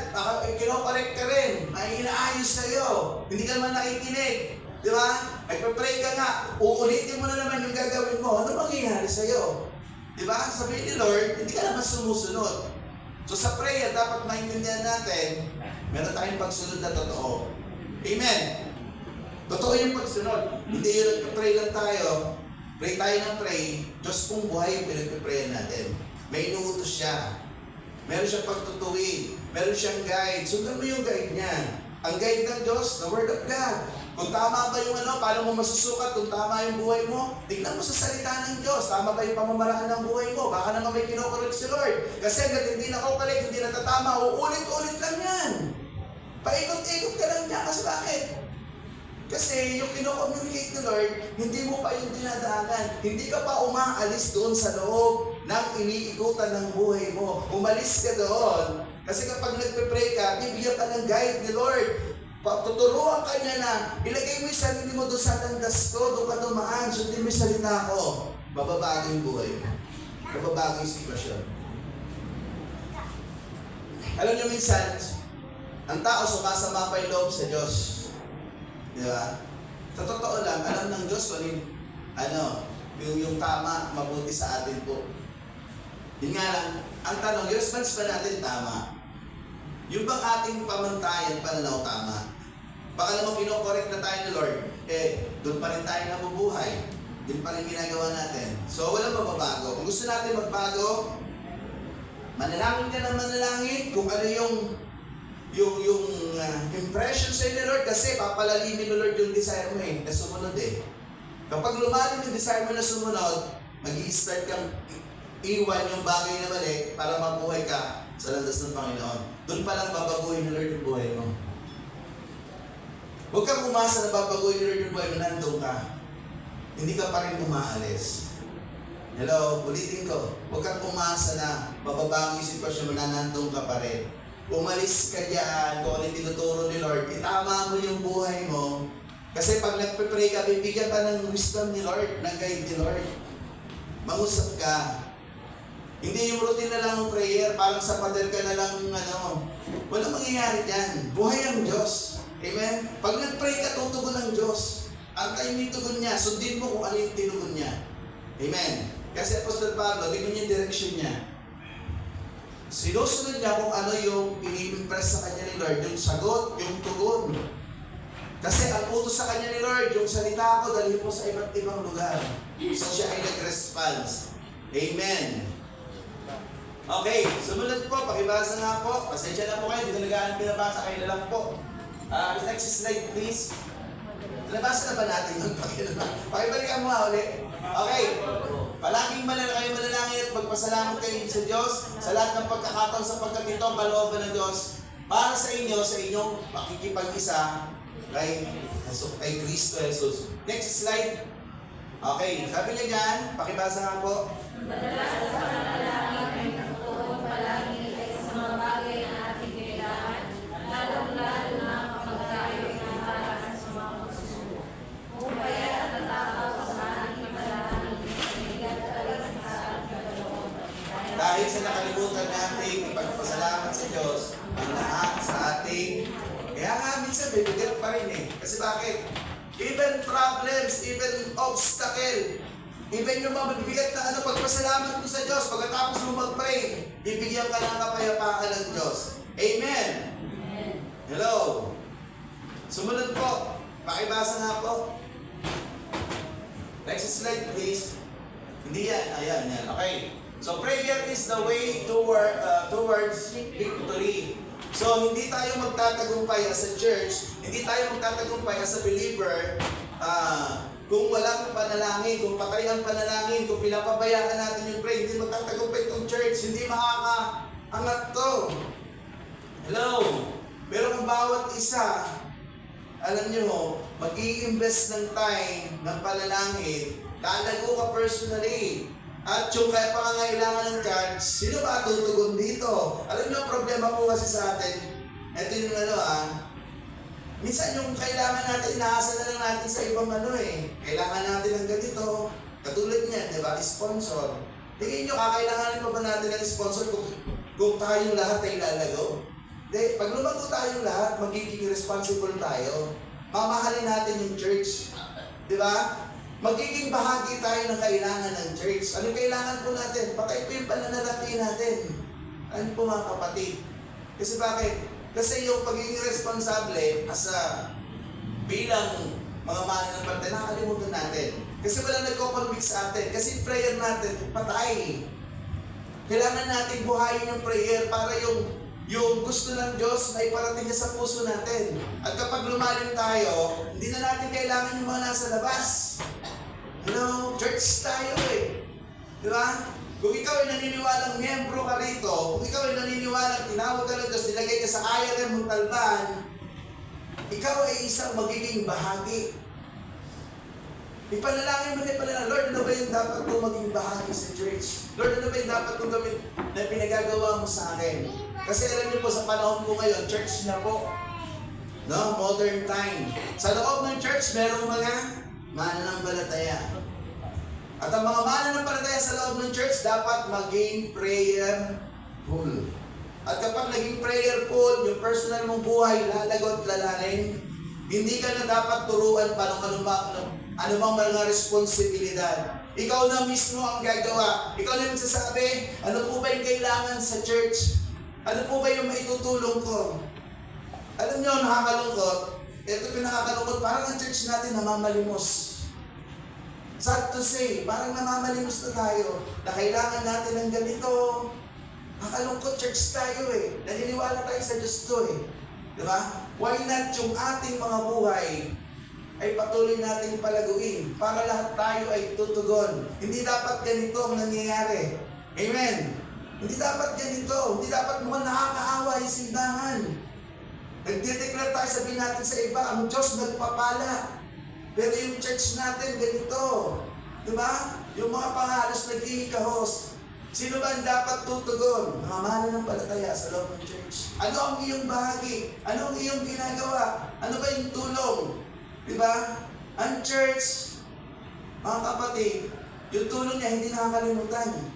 Kinokorek ka rin. May inaayos sa'yo. Hindi ka naman nakikinig. Di ba? Nagpa-pray ka nga. Uulitin mo na naman yung gagawin mo. Ano mangyayari sa'yo? Di ba? Sabihin ni Lord, hindi ka naman sumusunod. So sa prayer, dapat maintindihan natin, meron tayong pagsunod na totoo. Amen? Totoo yung pagsunod. Hindi yung nagpa-pray lang tayo. Pray tayo ng pray. Diyos kung buhay yung pinagpa-prayan natin. May inuutos siya. Meron siyang pagtutuwid. Meron siyang guide. Sundan mo yung guide niya. Ang guide ng Diyos, the Word of God. Kung tama ba yung paano mo masusukat, kung tama yung buhay mo, tignan mo sa salita ng Diyos. Tama ba yung pamamaraan ng buhay mo? Baka naman may kinokorek si Lord. Kasi hanggang hindi nakokorek, hindi natatama, uulit-ulit lang yan. Paikot-ikot ka lang niya. Kasi bakit? Kasi yung kino-communicate ni Lord, hindi mo pa yung dinadaanan. Hindi ka pa umaalis doon sa loob ng iniikutan ng buhay mo. Umalis ka doon. Kasi kapag nagpe-pray ka, bibigyan ka ng guide ni Lord. Tuturuan ka niya na, ilagay mo yung sarili mo doon sa landas ko, doon ka dumaan, sundin mo yung salita ko. Bababago yung buhay mo. Bababago yung sitwasyon. Alam niyo minsan, ang tao sumasama pa yung loob sa Diyos. Di ba? Sa totoo lang, alam ng Diyos kung yung tama, mabuti sa atin po. Yun nga lang, ang tanong, yung response ba natin tama? Yung bang ating pamantayan, pananaw tama? Baka naman kinokorek na tayo ni Lord, doon pa rin tayo nabubuhay. Doon pa rin ginagawa natin. So, walang mababago. Kung gusto natin magbago, manalangin ka ng manalangin kung ano yung impression sa ni Lord, kasi papalalimin ni Lord yung desire mo na sumunod Kapag lumalim yung desire mo na sumunod, mag-i-start kang iwan yung bagay na mali para mabuhay ka sa landas ng Panginoon. Doon pa lang babaguhin ni Lord yung buhay mo. Huwag kang umasa na babaguhin ni Lord yung buhay mo, nandun ka. Hindi ka pa rin umaalis. Hello, ulitin ko. Huwag kang umasa na mababago yung sitwasyon mo na nandun ka pa rin. Umalis ka dyan, kung ano yung tinuturo ni Lord, itama mo yung buhay mo. Kasi pag nagpe-pray ka, bibigyan ka ng wisdom ni Lord, ng guide ni Lord. Mangusap ka. Hindi yung routine na lang ng prayer, parang sa pader ka na lang, walang mangyayari dyan. Buhay ang Diyos. Amen? Pag nag-pray ka, tutugon ng Diyos. Antayin mo yung tugon niya, sundin mo kung ano yung tinugon niya. Amen? Kasi Apostol Pablo, tingnan niya yung direction niya. Sinusunod niya kung ano yung ini-impress sa kanya ni Lord, yung sagot, yung tugon. Kasi ang utos sa kanya ni Lord, yung salita ko, dalhin mo sa iba't ibang lugar. So siya ay nag-response. Amen. Okay, sumunod po, pakibasa nga po. Pasensya na po kayo, hindi na pinabasa, kayo na lang po. Next slide please. Nabasa na ba natin yun? Pakibalikan mo nga ulit. Okay. Palaging manalangin at magpasalamat kayo sa Diyos sa lahat ng pagkakataon sapagkat ito ang kalooban ng Diyos para sa inyo, sa inyong pakikipag-isa kay Kristo Jesus. Next slide. Okay, sabi niya dyan, pakibasa nga po. Madalas sa panalangin ay natutuon palagi sa mga bagay na ating kailangan, lalong-lalo na kapag tayo ay naharap sa mga pagsusubok. Kung kaya natataw sa ating panalangin, bigat ka rin sa ating kalooban. Dahil sa nakalimutan nating ipagpasalamat sa Diyos, ang lahat sa ating, kaya nga minsan bibigat pa rin Kasi bakit? Even problems, even obstacle, even yung mga mabibigat na pagpasalamat mo sa Diyos, pagkatapos mo mag-pray, bibigyan ka ng kapayapaan ng Diyos. Amen? Hello? Sumunod po. Pakibasa nga po. Next slide, please. Hindi yan. Ayan. Okay. So, prayer is the way towards victory. So, hindi tayo magtatagumpay as a church, hindi tayo magtatagumpay as a believer, kung walang panalangin, kung patay ang panalangin, kung pinapabayaan natin yung pray, hindi magtatagumpay itong church, hindi makakaangat to. Hello? Pero kung bawat isa, alam nyo, mag-i-invest ng time, ng panalangin, lalago ka personally. At yung kaya pangangailangan ng church, sino ba tutugon dito? Alam niyo, ang problema po kasi sa atin, ito yung Minsan yung kailangan natin, inaasa na lang natin sa ibang kailangan natin ng ganito. Katulad niyan, di ba? Sponsor. Tingin nyo, kakailanganin pa ba natin ng sponsor kung tayong lahat ay lalago? Hindi, pag lumago tayong lahat, magiging responsible tayo. Mamahalin natin yung church. Di ba? Magiging bahagi tayo ng kailangan ng church. Ano kailangan po natin? Baka ito yung pananalaki natin. Ano po mga kapatid? Kasi bakit? Kasi yung pagiging responsable bilang mga mananampalataya, nakakalimutan natin. Kasi wala nagko-convict sa atin. Kasi prayer natin, patay. Kailangan natin buhayin yung prayer para yung gusto ng Diyos ay parating niya sa puso natin. At kapag lumalim tayo, hindi na natin kailangan yung mga nasa labas. Hello? Church tayo Di ba? Kung ikaw ay naniniwalang miyembro ka rito, kung ikaw ay naniniwalang tinawag ka ng Diyos, nilagay ka sa IRM Montalban, ikaw ay isang magiging bahagi. Ipanalangin mo na Lord, ano ba yung dapat kong maging bahagi sa church? Lord, ano ba yung dapat kong gawin na pinagagawa mo sa akin? Kasi alam niyo po, sa panahon po ngayon, church na po. No? Modern time. Sa loob ng church, merong mga mananampalataya. At ang mga mananampalataya sa loob ng church, dapat maging prayerful. At kapag naging prayerful, yung personal mong buhay, lalagot, lalalim, hindi ka na dapat turuan pa ng anumang mga responsibilidad. Ikaw na mismo ang gagawa. Ikaw na magsasabi, ano po ba yung kailangan sa church? Ano po ba yung maitutulong ko? Alam nyo, nakakalungkot. Ito pinakakalungkot, parang ang church natin namamalimos. Sad to say, parang namamalimos na tayo na kailangan natin ng ganito. Nakalungkot, church tayo Naniniwala tayo sa Diyos to Diba? Why not yung ating mga buhay ay patuloy nating palaguin para lahat tayo ay tutugon. Hindi dapat ganito ang nangyayari. Amen? Hindi dapat ganito. Hindi dapat mukhang nakakaawa yung simbahan. Nagdideclare tayo, sabihin natin sa iba, ang Diyos nagpapala. Pero yung church natin, ganito. Diba? Yung mga pangalos naghihikahos. Sino ba ang dapat tutugon? Mga mananampalataya sa loob ng church. Ano ang iyong bahagi? Ano ang iyong ginagawa? Ano ba yung tulong? Diba? Ang church, mga kapatid, yung tulong niya hindi nakakalimutan.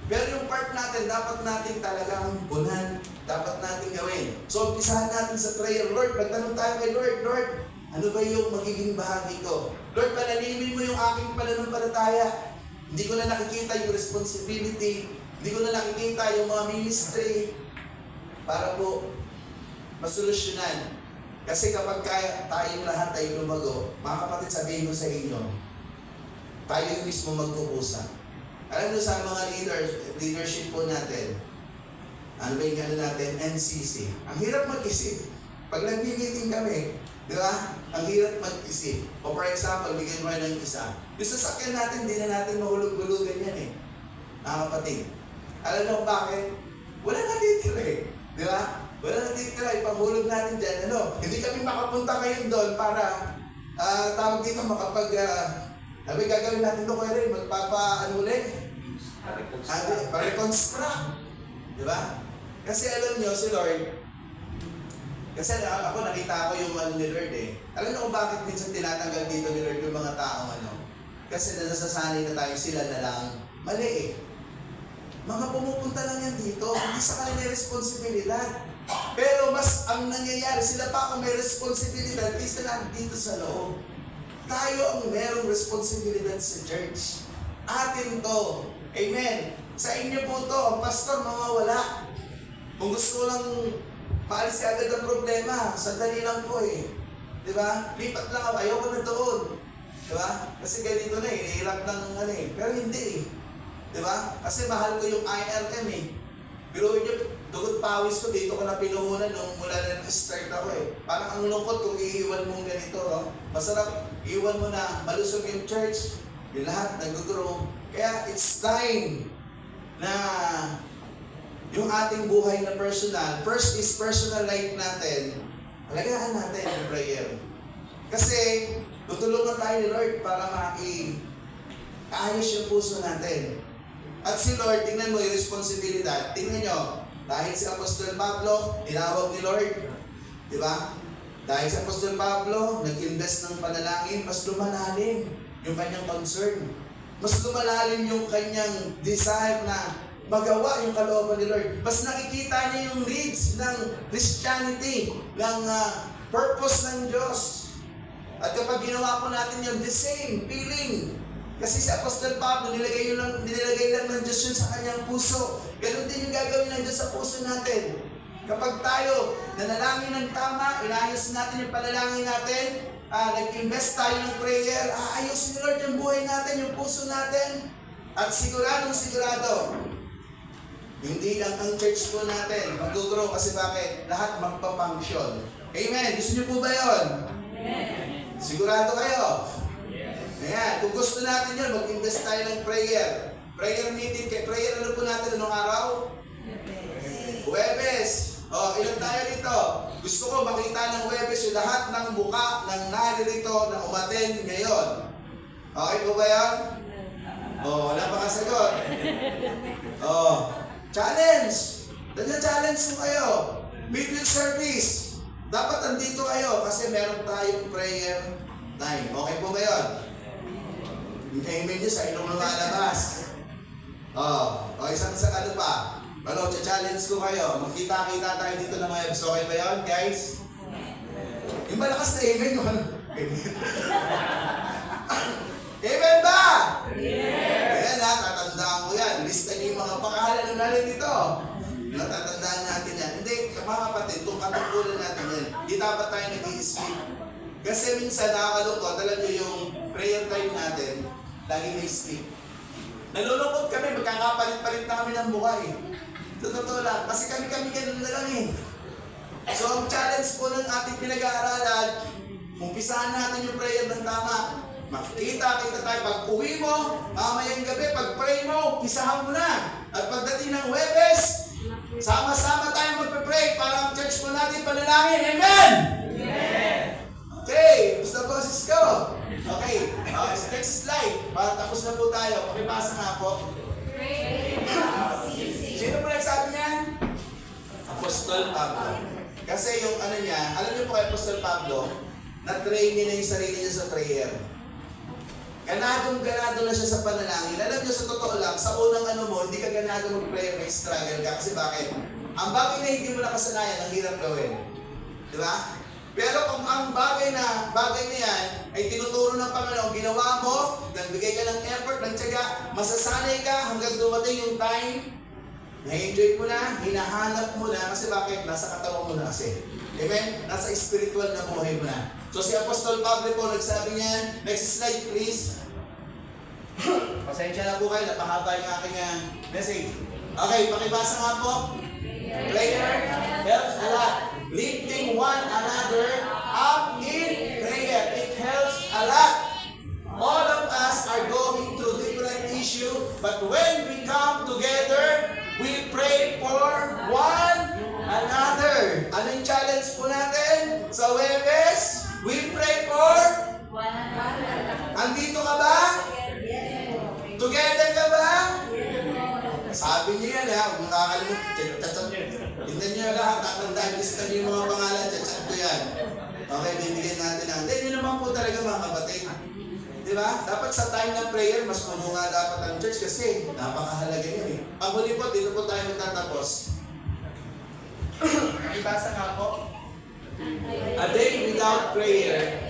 Pero yung part natin, dapat natin talagang bunan. Dapat natin gawin. So, umpisahan natin sa prayer. Lord, magtanong tayo kay Lord, Lord, ano ba yung magiging bahagi ko? Lord, palalimin mo yung aking pananampalataya. Hindi ko na nakikita yung responsibility. Hindi ko na nakikita yung mga ministry para po masolusyonan. Kasi kapag tayong lahat ay lumago, mga kapatid, sabihin ko sa inyo, tayo yung mismo magkukusa. Alam nyo sa mga leadership po natin, ano ba yung natin? NCC. Ang hirap mag-isip. Pag nag-meeting kami, di ba? Ang hirap mag-isip. O for example, bigyan mo ng isa. Yung sasakyan natin, hindi na natin mahulog-hulugan yan Mga kapatid. Alam nyo bakit? Wala natitira Di ba? Wala natitira. Ipanghulog natin dyan. Hindi kami makapunta ngayon doon para tawag dito sabi gagawin natin ito kaya rin. Pa-reconstruct. Di ba? Kasi alam nyo, si Lord, kasi ako nakita ko yung ni Lord Alam nyo kung bakit minsan tinatanggal dito ni Lord yung mga taong Kasi nasasanay na tayo sila na lang mali Mga pumupunta lang yan dito, hindi sa kanila may responsibilidad. Pero mas ang nangyayari, sila pa kung may responsibilidad, isa lang dito sa loob. Tayo ang merong responsibilidad sa church. Atin to. Amen. Sa inyo po to, ang pastor mawawala. Kung gusto lang maalis agad ang problema, sandali lang po Diba? Lipat lang ako, ayoko na doon. Diba? Kasi ganito na hirap ng Pero hindi Diba? Kasi mahal ko yung IRM Biruin nyo, dugot pawis ko, dito ko na pinuhunan nung mula na nag-start ako Parang ang lungkot kung iiwan mong ganito Masarap, iiwan mo na malusog yung church. Yung lahat nag-grow. Kaya it's time na yung ating buhay na personal, first is personal life natin, alagaan natin yung prayer. Kasi, tutulungan tayo ni Lord para maayos yung puso natin. At si Lord, tingnan mo yung responsibilidad. Tingnan nyo, dahil si Apostol Pablo, tinawag ni Lord, di ba? Dahil sa Apostol Pablo, nag-invest ng panalangin, mas lumalalim yung kanyang concern. Mas lumalalim yung kanyang desire na magawa yung kalooban ni Lord. Mas nakikita niya yung needs ng Christianity, ng purpose ng Diyos. At kapag ginawa po natin yung the same feeling, kasi si Apostol Pablo, nilagay lang ng Diyos yun sa kanyang puso. Ganon din yung gagawin ng Diyos sa puso natin. Kapag tayo nanalangin ng tama, inayos natin yung panalangin natin, nag-invest tayo ng prayer, ayusin ni Lord yung buhay natin, yung puso natin, at sigurado, hindi lang ang church po natin mag-grow kasi bakit? Lahat magpa-function. Amen? Gusto niyo po ba yun? Amen. Sigurado kayo? Ayan, kung gusto natin yun, mag-invest tayo ng prayer. Prayer meeting, prayer ano po natin anong araw? Huwebes. Ilan tayo dito? Gusto ko makita ng Huwebes yung lahat ng buka ng naririto na umattend ngayon. Okay po ba yan? Wala pa kasagot. Challenge! Challenge ko kayo. Midweek service. Dapat andito kayo kasi meron tayong prayer time. Okay po ba yun? Yung amen nyo sa ilong lumalabas. Isang ano pa. Challenge ko kayo. Magkita-kita tayo dito ng mga episode. Okay ba yun, guys? Yung malakas na amen yun. Amen ba? Ayan tatandaan ko yan. Lista niyo yung mga pangalan ng natin dito. Tatandaan natin yan. Hindi, mga kapatid, itong katungkulan natin yan. Hindi dapat tayo nag-i-skip. Kasi minsan nakakalungkot, alam niyo yung prayer time natin, lagi may skip. Nalulungkot kami, magkakapalit-palit na kami ng buhay. Sa totoo lang, kasi kami ganun na lang eh. So ang challenge po ng ating pinag-aaralan, umpisahan natin yung prayer ng tama. Makikita tayo. Pag uwi mo, mamayang gabi, pag pray mo, umpisahan mo na. At pagdating ng Huwebes, sama-sama tayo magpe-pray para ang church po natin panalangin. Amen! Amen! Okay, basta boses ko. Okay, next slide. Para tapos na po tayo. Pakibasa nga po. Sino po nagsabi niyan? Apostol Pablo. Kasi yung ano niya, alam niyo po kay Apostol Pablo, na-train niya na yung sarili niya sa prayer. Ganadong-ganado na siya sa panalangin. Alam niyo, sa totoo lang, sa unang ano mo, hindi ka ganado mag-prayer, may struggle ka. Kasi bakit? Ang bagay na hindi mo nakasanayan, ang hirap gawin. Di ba? Pero kung ang bagay na yan ay tinuturo ng Panginoon, ginawa mo, nagbigay ka ng effort, ng tiyaga, masasanay ka hanggang dumating yung time, na-enjoy mo na, hinahanap mo na, kasi bakit? Nasa katawan mo na kasi. Amen? Nasa spiritual na buhay mo na. So si Apostol Pablo po, nagsabi niya, next slide please. Pasensya na po kayo, napahaba yung aking message. Okay, pakibasa nga po. Prayer helps a lot. Lifting one another up in prayer. It helps a lot. All of us are going through different issues, but when we come together, we pray for one another. Ano yung challenge po natin? Sa Huwebes, we pray for one another. Andito ka ba? Together ka ba? Sabi niyo yan ha, huwag nakakalimutan. Tignan niyo lahat, tatandaan, lista niyo yung mga pangalan, chat ko yan. Okay, bibigyan natin ang. Then yun naman po talaga mga kapatid. Di ba? Dapat sa time ng prayer, mas puno nga dapat ang church kasi napakahalaga yun eh. Ang huli po, dito po tayo magtatapos. Ibasa nga po. A day without prayer